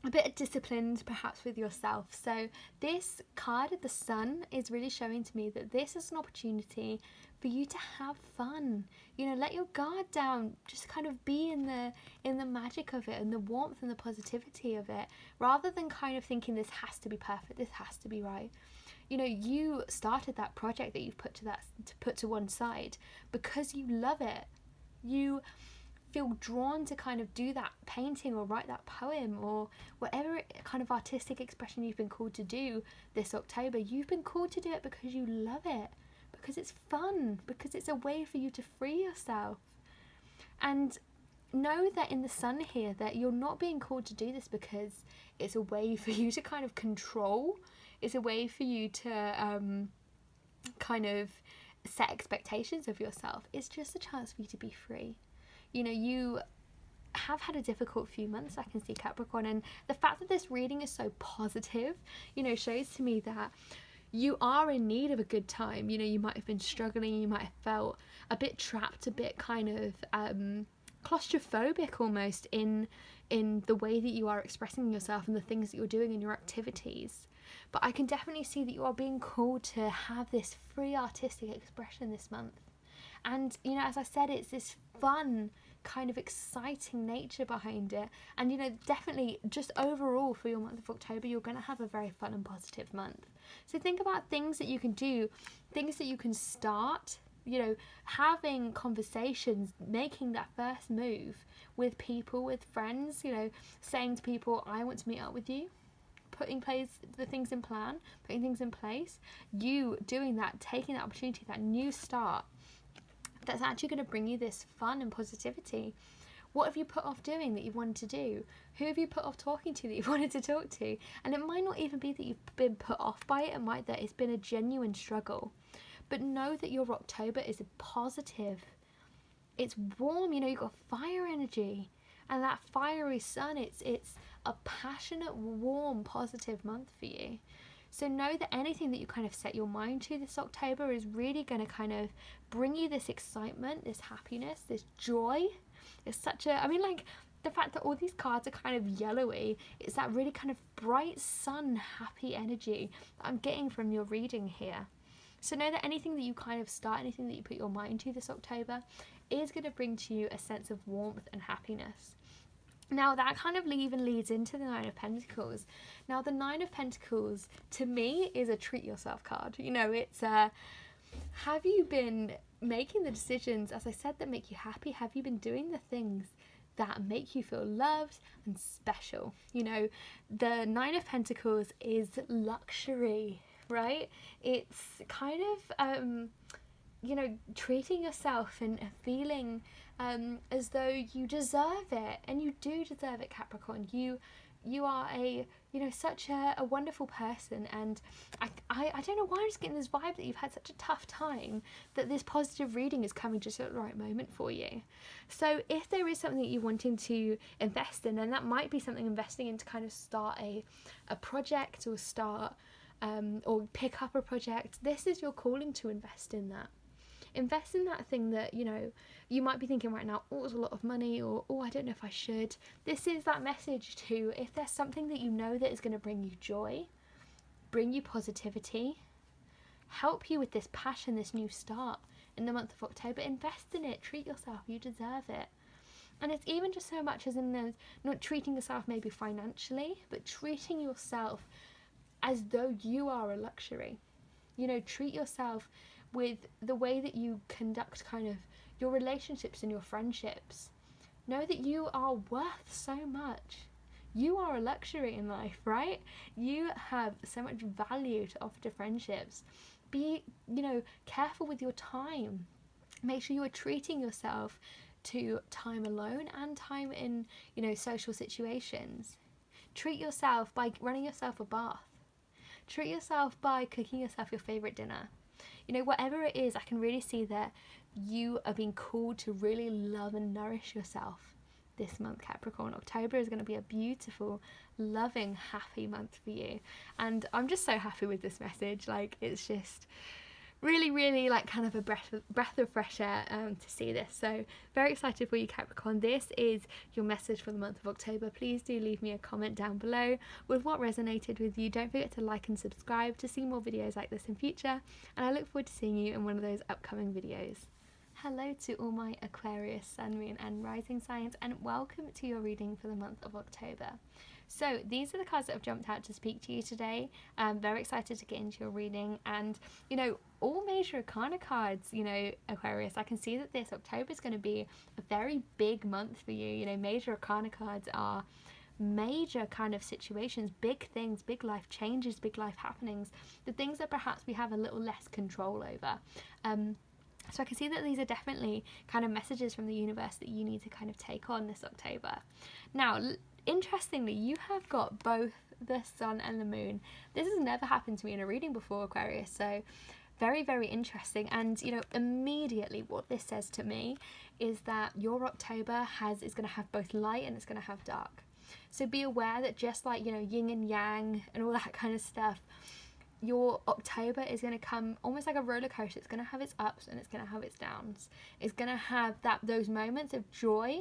a bit disciplined perhaps with yourself. So this card of the Sun is really showing to me that this is an opportunity for you to have fun. Let your guard down, just kind of be in the magic of it and the warmth and the positivity of it, rather than kind of thinking this has to be perfect, this has to be right. You started that project that you've put to one side because you love it. You feel drawn to kind of do that painting or write that poem or whatever kind of artistic expression you've been called to do this October. You've been called to do it because you love it, because it's fun, because it's a way for you to free yourself. And know that in the Sun here, that you're not being called to do this because it's a way for you to kind of control. It's a way for you to kind of set expectations of yourself. It's just a chance for you to be free. You have had a difficult few months, I can see, Capricorn, and the fact that this reading is so positive, shows to me that you are in need of a good time. You know, you might have been struggling, you might have felt a bit trapped, a bit kind of claustrophobic almost in the way that you are expressing yourself and the things that you're doing in your activities. But I can definitely see that you are being called to have this free artistic expression this month. And, you know, as I said, it's this fun, kind of exciting nature behind it. And, you know, definitely just overall for your month of October, you're going to have a very fun and positive month. So think about things that you can do, things that you can start, you know, having conversations, making that first move with people, with friends, you know, saying to people, I want to meet up with you, putting the things in plan, putting things in place, you doing that, taking that opportunity, that new start, that's actually going to bring you this fun and positivity. What have you put off doing that you wanted to do? Who have you put off talking to that you wanted to talk to? And it might not even be that you've been put off by it, it might that it's been a genuine struggle. But know that your October is a positive. It's warm, you know, you've got fire energy. And that fiery sun, it's a passionate, warm, positive month for you. So know that anything that you kind of set your mind to this October is really going to kind of bring you this excitement, this happiness, this joy. It's such a, I mean, like, the fact that all these cards are kind of yellowy, it's that really kind of bright sun, happy energy that I'm getting from your reading here. So know that anything that you kind of start, anything that you put your mind to this October is going to bring to you a sense of warmth and happiness. Now that kind of even leads into the Nine of Pentacles. Now the Nine of Pentacles to me is a treat yourself card. You know, it's have you been making the decisions, as I said, that make you happy? Have you been doing the things that make you feel loved and special? You know, the Nine of Pentacles is luxury, right? It's kind of you know, treating yourself and feeling as though you deserve it, and you do deserve it, Capricorn. You are a, you know, such a wonderful person, and I don't know why I'm just getting this vibe that you've had such a tough time, that this positive reading is coming just at the right moment for you. So if there is something that you're wanting to invest in, then that might be something investing in to kind of start a project, or start or pick up a project. This is your calling to invest in that. Invest in that thing that, you know, you might be thinking right now, oh, it's a lot of money, or oh, I don't know if I should. This is that message to, if there's something that you know that is going to bring you joy, bring you positivity, help you with this passion, this new start in the month of October, invest in it, treat yourself, you deserve it. And it's even just so much as in not treating yourself maybe financially, but treating yourself as though you are a luxury. You know, treat yourself with the way that you conduct kind of your relationships and your friendships. Know that you are worth so much. You are a luxury in life, right? You have so much value to offer to friendships. Be, you know, careful with your time. Make sure you are treating yourself to time alone and time in, you know, social situations. Treat yourself by running yourself a bath. Treat yourself by cooking yourself your favourite dinner. You know, whatever it is, I can really see that you are being called to really love and nourish yourself this month, Capricorn. October is going to be a beautiful, loving, happy month for you. And I'm just so happy with this message. Like, it's just really, really like kind of a breath of fresh air to see this. So very excited for you, Capricorn. This is your message for the month of October. Please do leave me a comment down below with what resonated with you. Don't forget to like and subscribe to see more videos like this in future, and I look forward to seeing you in one of those upcoming videos. Hello to all my Aquarius, Sun, Moon and Rising signs, and welcome to your reading for the month of October. So these are the cards that have jumped out to speak to you today. I'm very excited to get into your reading, and you know, all major arcana cards, you know, Aquarius, I can see that this October is going to be a very big month for you. You know, major arcana cards are major kind of situations, big things, big life changes, big life happenings, the things that perhaps we have a little less control over. So I can see that these are definitely kind of messages from the universe that you need to kind of take on this October. Now, interestingly, you have got both the sun and the moon. This has never happened to me in a reading before, Aquarius, so very, very interesting. And, you know, immediately what this says to me is that your October is going to have both light and it's going to have dark. So be aware that just like, you know, yin and yang and all that kind of stuff, your October is going to come almost like a roller coaster. It's going to have its ups and it's going to have its downs. It's going to have those moments of joy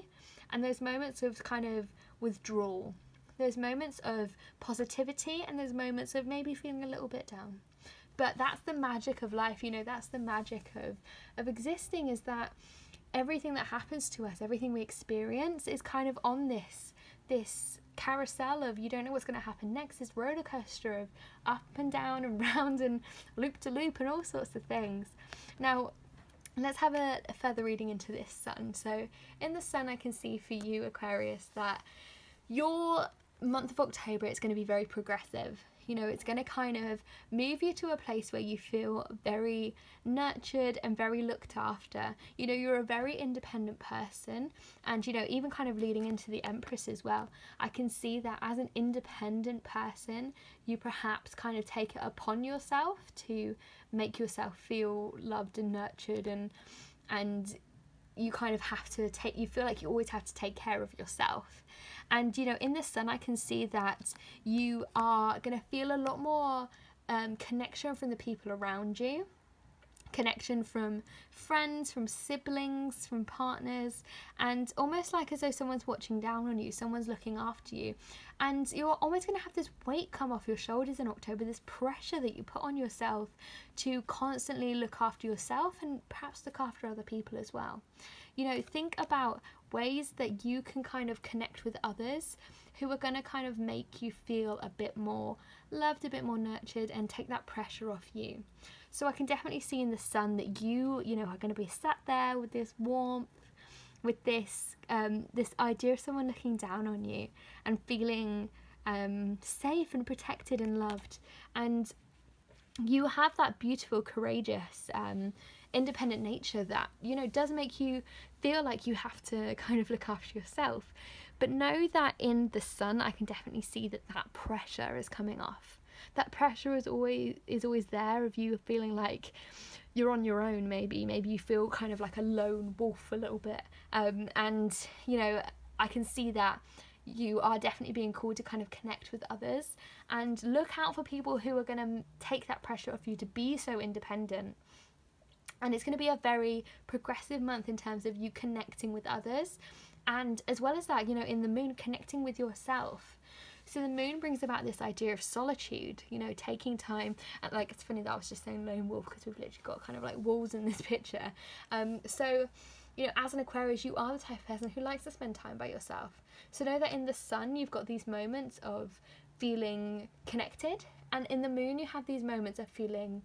and those moments of kind of withdrawal. Those moments of positivity and those moments of maybe feeling a little bit down. But that's the magic of life, you know, that's the magic of existing, is that everything that happens to us, everything we experience is kind of on this carousel of you don't know what's going to happen next, this roller coaster of up and down and round and loop to loop and all sorts of things. Now, let's have a further reading into this sun. So in the sun, I can see for you, Aquarius, that your month of October is going to be very progressive. You know, it's going to kind of move you to a place where you feel very nurtured and very looked after. You know, you're a very independent person, and, you know, even kind of leading into the Empress as well, I can see that as an independent person, you perhaps kind of take it upon yourself to make yourself feel loved and nurtured, and you kind of have to you feel like you always have to take care of yourself. And, you know, in the sun, I can see that you are going to feel a lot more connection from the people around you, connection from friends, from siblings, from partners, and almost like as though someone's watching down on you, someone's looking after you. And you're almost going to have this weight come off your shoulders in October, this pressure that you put on yourself to constantly look after yourself and perhaps look after other people as well. You know, think about ways that you can kind of connect with others who are going to kind of make you feel a bit more loved, a bit more nurtured, and take that pressure off you. So I can definitely see in the sun that you know, are going to be sat there with this warmth, with this idea of someone looking down on you and feeling safe and protected and loved. And you have that beautiful, courageous, independent nature that, you know, does make you feel like you have to kind of look after yourself. But know that in the sun, I can definitely see that pressure is coming off. That pressure is always there, of you feeling like you're on your own. Maybe you feel kind of like a lone wolf a little bit, and, you know, I can see that you are definitely being called to kind of connect with others and look out for people who are going to take that pressure off you to be so independent. And it's going to be a very progressive month in terms of you connecting with others, and as well as that, you know, in the moon, connecting with yourself. So the moon brings about this idea of solitude, you know, taking time. And, like, it's funny that I was just saying lone wolf because we've literally got kind of like wolves in this picture. So, you know, as an Aquarius, you are the type of person who likes to spend time by yourself. So know that in the sun, you've got these moments of feeling connected, and in the moon, you have these moments of feeling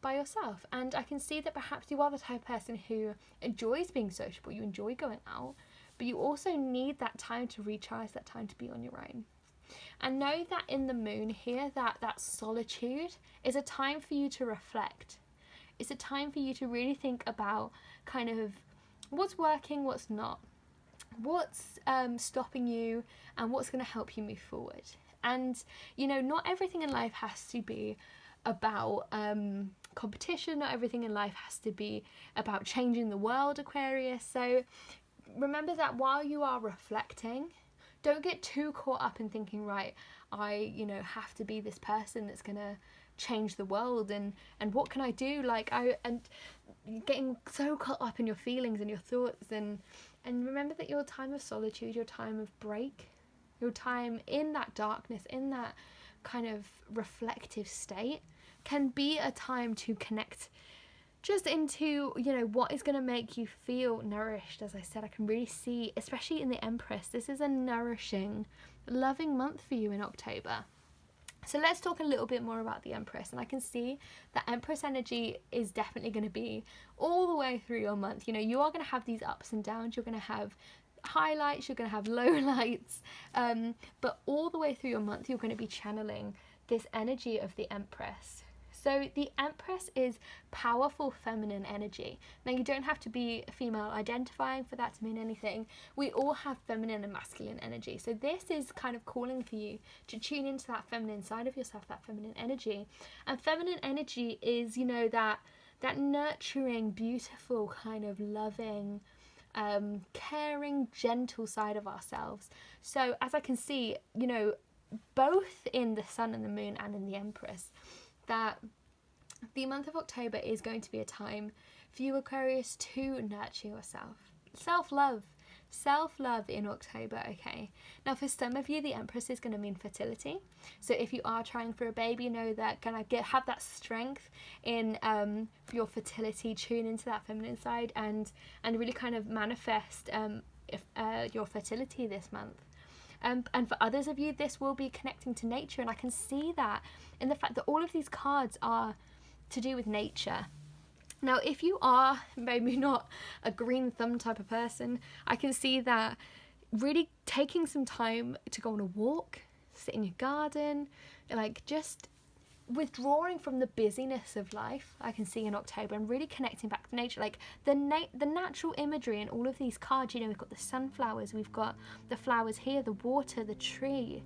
by yourself. And I can see that perhaps you are the type of person who enjoys being sociable, you enjoy going out, but you also need that time to recharge, that time to be on your own. And know that in the moon here, that solitude is a time for you to reflect. It's a time for you to really think about kind of what's working, what's not, what's stopping you, and what's going to help you move forward. And, you know, not everything in life has to be about competition. Not everything in life has to be about changing the world, Aquarius. So remember that while you are reflecting, don't get too caught up in thinking, right, I, you know, have to be this person that's going to change the world, and what can I do? Like, and getting so caught up in your feelings and your thoughts, and remember that your time of solitude, your time of break, your time in that darkness, in that kind of reflective state, can be a time to connect just into, you know, what is going to make you feel nourished. As I said, I can really see, especially in the Empress, this is a nourishing, loving month for you in October. So let's talk a little bit more about the Empress. And I can see that Empress energy is definitely going to be all the way through your month. You know, you are going to have these ups and downs. You're going to have highlights, you're going to have lowlights, but all the way through your month, you're going to be channeling this energy of the Empress. So the Empress is powerful feminine energy. Now, you don't have to be female identifying for that to mean anything. We all have feminine and masculine energy. So this is kind of calling for you to tune into that feminine side of yourself, that feminine energy. And feminine energy is, you know, that nurturing, beautiful, kind of loving, caring, gentle side of ourselves. So as I can see, you know, both in the sun and the moon and in the Empress, that the month of October is going to be a time for you, Aquarius, to nurture yourself. Self-love in October, okay? Now, for some of you, the Empress is going to mean fertility. So if you are trying for a baby, know that have that strength in your fertility, tune into that feminine side, and really kind of manifest your fertility this month. And for others of you, this will be connecting to nature, and I can see that in the fact that all of these cards are to do with nature. Now, if you are maybe not a green thumb type of person, I can see that really taking some time to go on a walk, sit in your garden, like just withdrawing from the busyness of life, I can see in October, and really connecting back to nature. Like the natural imagery in all of these cards, you know, we've got the sunflowers, we've got the flowers here, the water, the tree.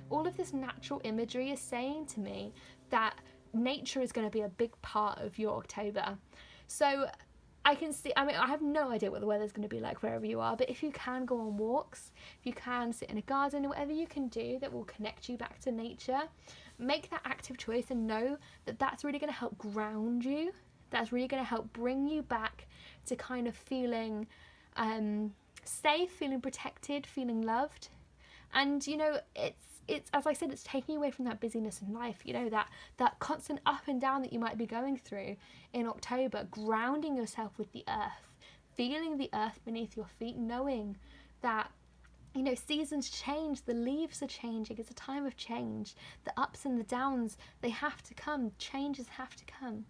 All of this natural imagery is saying to me that nature is going to be a big part of your October. So I can see, I mean, I have no idea what the weather's going to be like wherever you are, but if you can go on walks, if you can sit in a garden, whatever you can do that will connect you back to nature, make that active choice and know that that's really going to help ground you. That's really going to help bring you back to kind of feeling safe, feeling protected, feeling loved. And, you know, it's as I said, it's taking you away from that busyness in life, you know, that constant up and down that you might be going through in October, grounding yourself with the earth, feeling the earth beneath your feet, knowing that, you know, seasons change, the leaves are changing, it's a time of change, the ups and the downs, they have to come, changes have to come.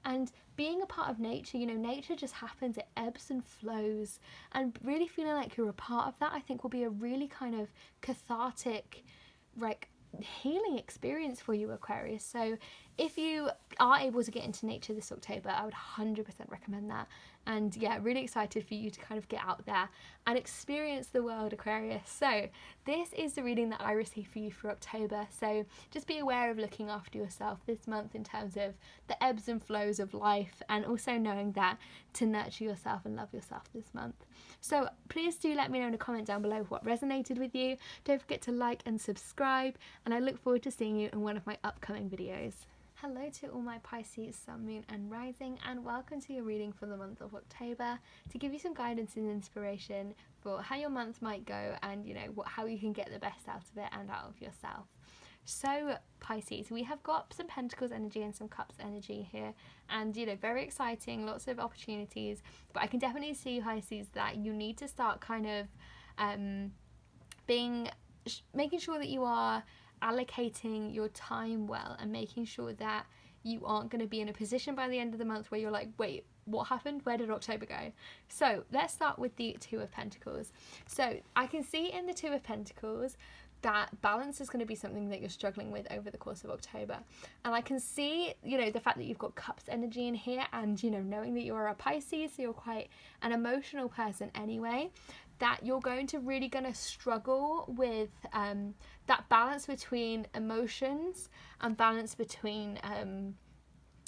And being a part of nature, you know, nature just happens, it ebbs and flows, and really feeling like you're a part of that, I think will be a really kind of cathartic, like, healing experience for you, Aquarius. So if you are able to get into nature this October, I would 100% recommend that. And yeah, really excited for you to kind of get out there and experience the world, Aquarius. So this is the reading that I received for you for October. So just be aware of looking after yourself this month in terms of the ebbs and flows of life, and also knowing that to nurture yourself and love yourself this month. So please do let me know in a comment down below what resonated with you. Don't forget to like and subscribe, and I look forward to seeing you in one of my upcoming videos. Hello to all my Pisces, Sun, Moon and Rising, and welcome to your reading for the month of October to give you some guidance and inspiration for how your month might go, and you know how you can get the best out of it and out of yourself. So Pisces, we have got some Pentacles energy and some Cups energy here, and you know, very exciting, lots of opportunities, but I can definitely see, Pisces, that you need to start kind of making sure that you are allocating your time well, and making sure that you aren't going to be in a position by the end of the month where you're like, wait, what happened? Where did October go? So let's start with the Two of Pentacles. So I can see in the Two of Pentacles that balance is going to be something that you're struggling with over the course of October. And I can see, you know, the fact that you've got Cups energy in here, and, you know, knowing that you're a Pisces, so you're quite an emotional person anyway, that you're going to struggle with that balance between emotions and balance between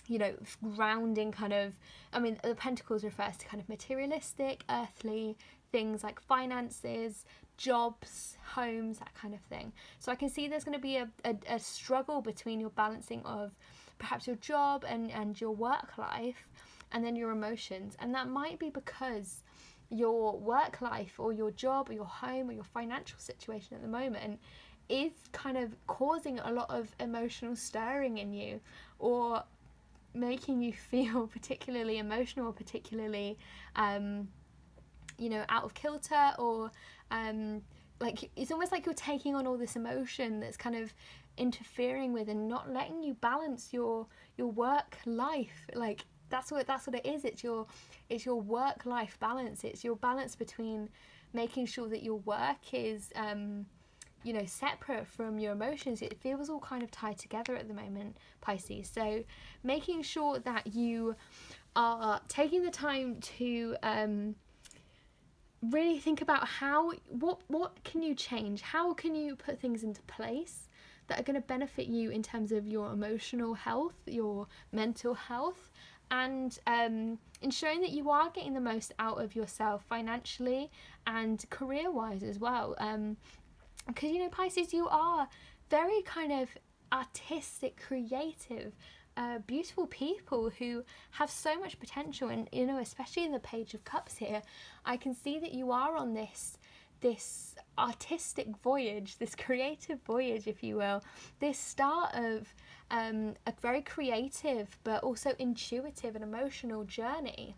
you know, grounding kind of, I mean, the Pentacles refers to kind of materialistic, earthly things like finances, jobs, homes, that kind of thing. So I can see there's going to be a struggle between your balancing of perhaps your job and your work life, and then your emotions. And that might be because your work life or your job or your home or your financial situation at the moment is kind of causing a lot of emotional stirring in you, or making you feel particularly emotional, or particularly you know, out of kilter, or like it's almost like you're taking on all this emotion that's kind of interfering with and not letting you balance your work life. Like that's what it is. It's your work life balance. It's your balance between making sure that your work is you know, separate from your emotions. It feels all kind of tied together at the moment, Pisces. So making sure that you are taking the time to really think about what can you change, how can you put things into place that are going to benefit you in terms of your emotional health, your mental health, and ensuring that you are getting the most out of yourself financially and career-wise as well. Because, you know, Pisces, you are very kind of artistic, creative, beautiful people who have so much potential. And, you know, especially in the Page of Cups here, I can see that you are on this artistic voyage, this creative voyage, if you will, this start of a very creative but also intuitive and emotional journey.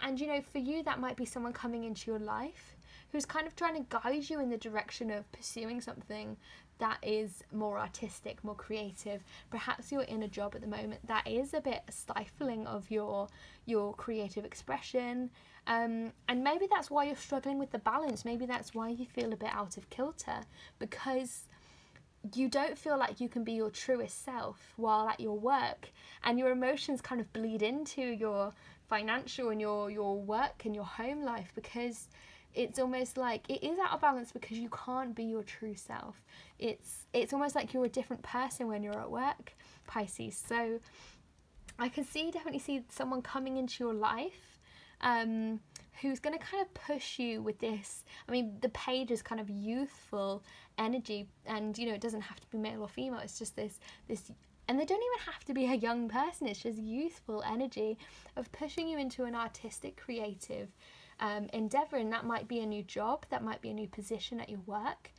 And, you know, for you, that might be someone coming into your life who's kind of trying to guide you in the direction of pursuing something that is more artistic, more creative. Perhaps you're in a job at the moment that is a bit stifling of your creative expression, and maybe that's why you're struggling with the balance. Maybe that's why you feel a bit out of kilter, because you don't feel like you can be your truest self while at your work, and your emotions kind of bleed into your financial and your work and your home life, because it's almost like it is out of balance because you can't be your true self. It's almost like you're a different person when you're at work, Pisces. So I can definitely see someone coming into your life who's going to kind of push you with this. I mean, the Page is kind of youthful energy, and, you know, it doesn't have to be male or female. It's just this, and they don't even have to be a young person. It's just youthful energy of pushing you into an artistic, creative endeavour. And that might be a new job, that might be a new position at your work,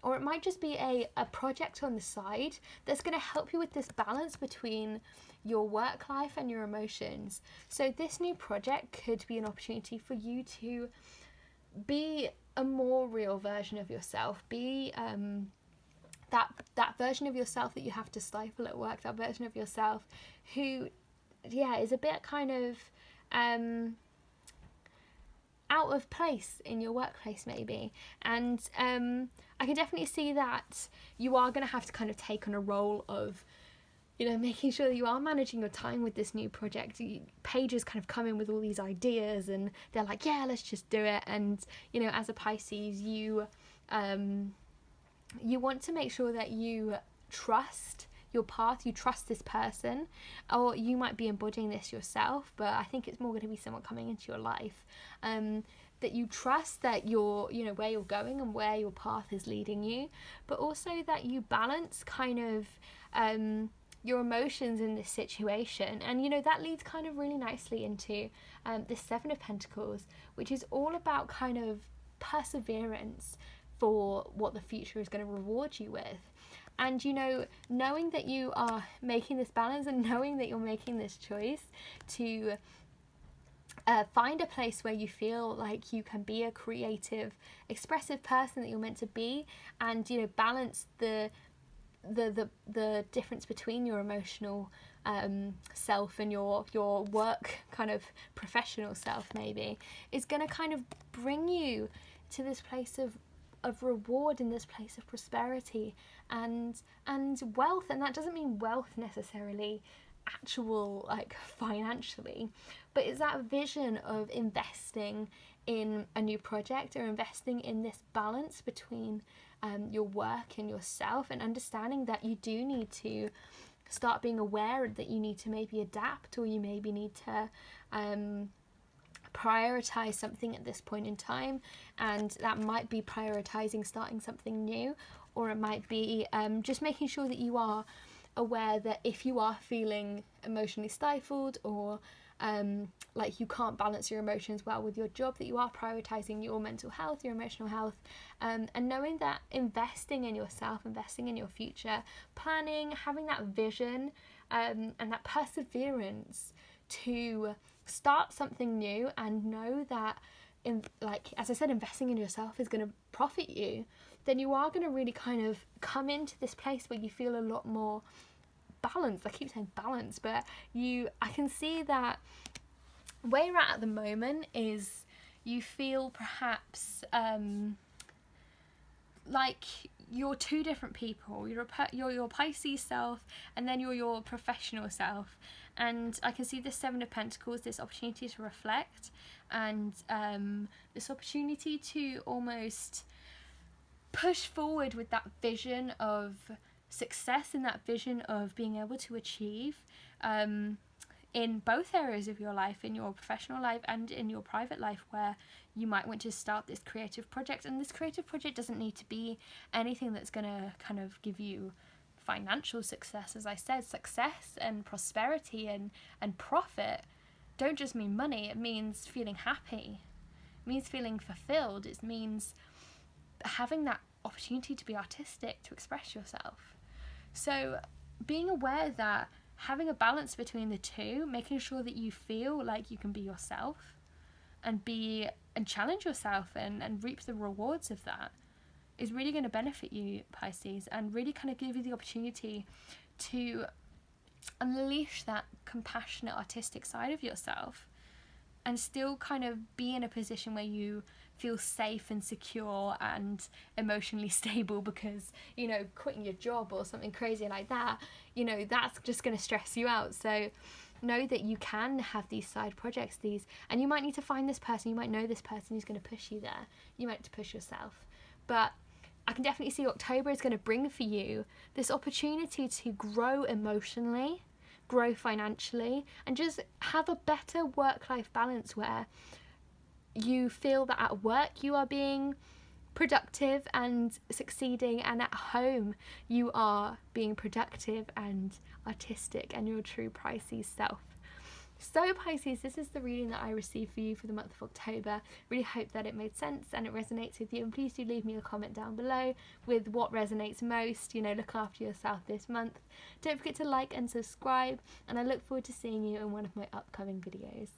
or it might just be a project on the side that's going to help you with this balance between your work life and your emotions. So this new project could be an opportunity for you to be a more real version of yourself, be that version of yourself that you have to stifle at work, that version of yourself who, is a bit kind of out of place in your workplace maybe. And I can definitely see that you are going to have to kind of take on a role of, you know, making sure that you are managing your time with this new project. Pages kind of come in with all these ideas and they're like, yeah, let's just do it. And, you know, as a Pisces, you want to make sure that you trust your path, you trust this person, or you might be embodying this yourself, but I think it's more going to be someone coming into your life, that you trust that you're, you know, where you're going and where your path is leading you, but also that you balance kind of your emotions in this situation. And, you know, that leads kind of really nicely into the Seven of Pentacles, which is all about kind of perseverance for what the future is going to reward you with. And, you know, knowing that you are making this balance and knowing that you're making this choice to find a place where you feel like you can be a creative, expressive person that you're meant to be, and, you know, balance the difference between your emotional self and your work kind of professional self maybe, is going to kind of bring you to this place of reward, in this place of prosperity and wealth. And that doesn't mean wealth necessarily actual, like, financially, but it's that vision of investing in a new project, or investing in this balance between your work and yourself, and understanding that you do need to start being aware that you need to maybe adapt, or you maybe need to prioritize something at this point in time. And that might be prioritizing starting something new, or it might be just making sure that you are aware that if you are feeling emotionally stifled, or like you can't balance your emotions well with your job, that you are prioritizing your mental health, your emotional health, and knowing that investing in yourself, investing in your future, planning, having that vision, and that perseverance to start something new, and know that, as I said, investing in yourself is going to profit you, then you are going to really kind of come into this place where you feel a lot more balanced. I keep saying balance, but I can see that where you're at the moment is you feel perhaps like you're two different people. You're your Pisces self, and then you're your professional self. And I can see this Seven of Pentacles, this opportunity to reflect, and this opportunity to almost push forward with that vision of success, and that vision of being able to achieve in both areas of your life, in your professional life and in your private life, where you might want to start this creative project. And this creative project doesn't need to be anything that's going to kind of give you financial success, as I said, success and prosperity and profit don't just mean money. It means feeling happy. It means feeling fulfilled. It means having that opportunity to be artistic, to express yourself. So being aware that having a balance between the two, making sure that you feel like you can be yourself and challenge yourself and reap the rewards of that, is really going to benefit you, Pisces, and really kind of give you the opportunity to unleash that compassionate, artistic side of yourself and still kind of be in a position where you feel safe and secure and emotionally stable, because, you know, quitting your job or something crazy like that, you know, that's just going to stress you out. So know that you can have these side projects, and you might need to find this person, you might know this person who's going to push you there. You might have to push yourself. But I can definitely see October is going to bring for you this opportunity to grow emotionally, grow financially, and just have a better work-life balance where you feel that at work you are being productive and succeeding, and at home you are being productive and artistic and your true Pisces self. So Pisces, this is the reading that I received for you for the month of October. Really hope that it made sense and it resonates with you, and please do leave me a comment down below with what resonates most. You know, look after yourself this month. Don't forget to like and subscribe, and I look forward to seeing you in one of my upcoming videos.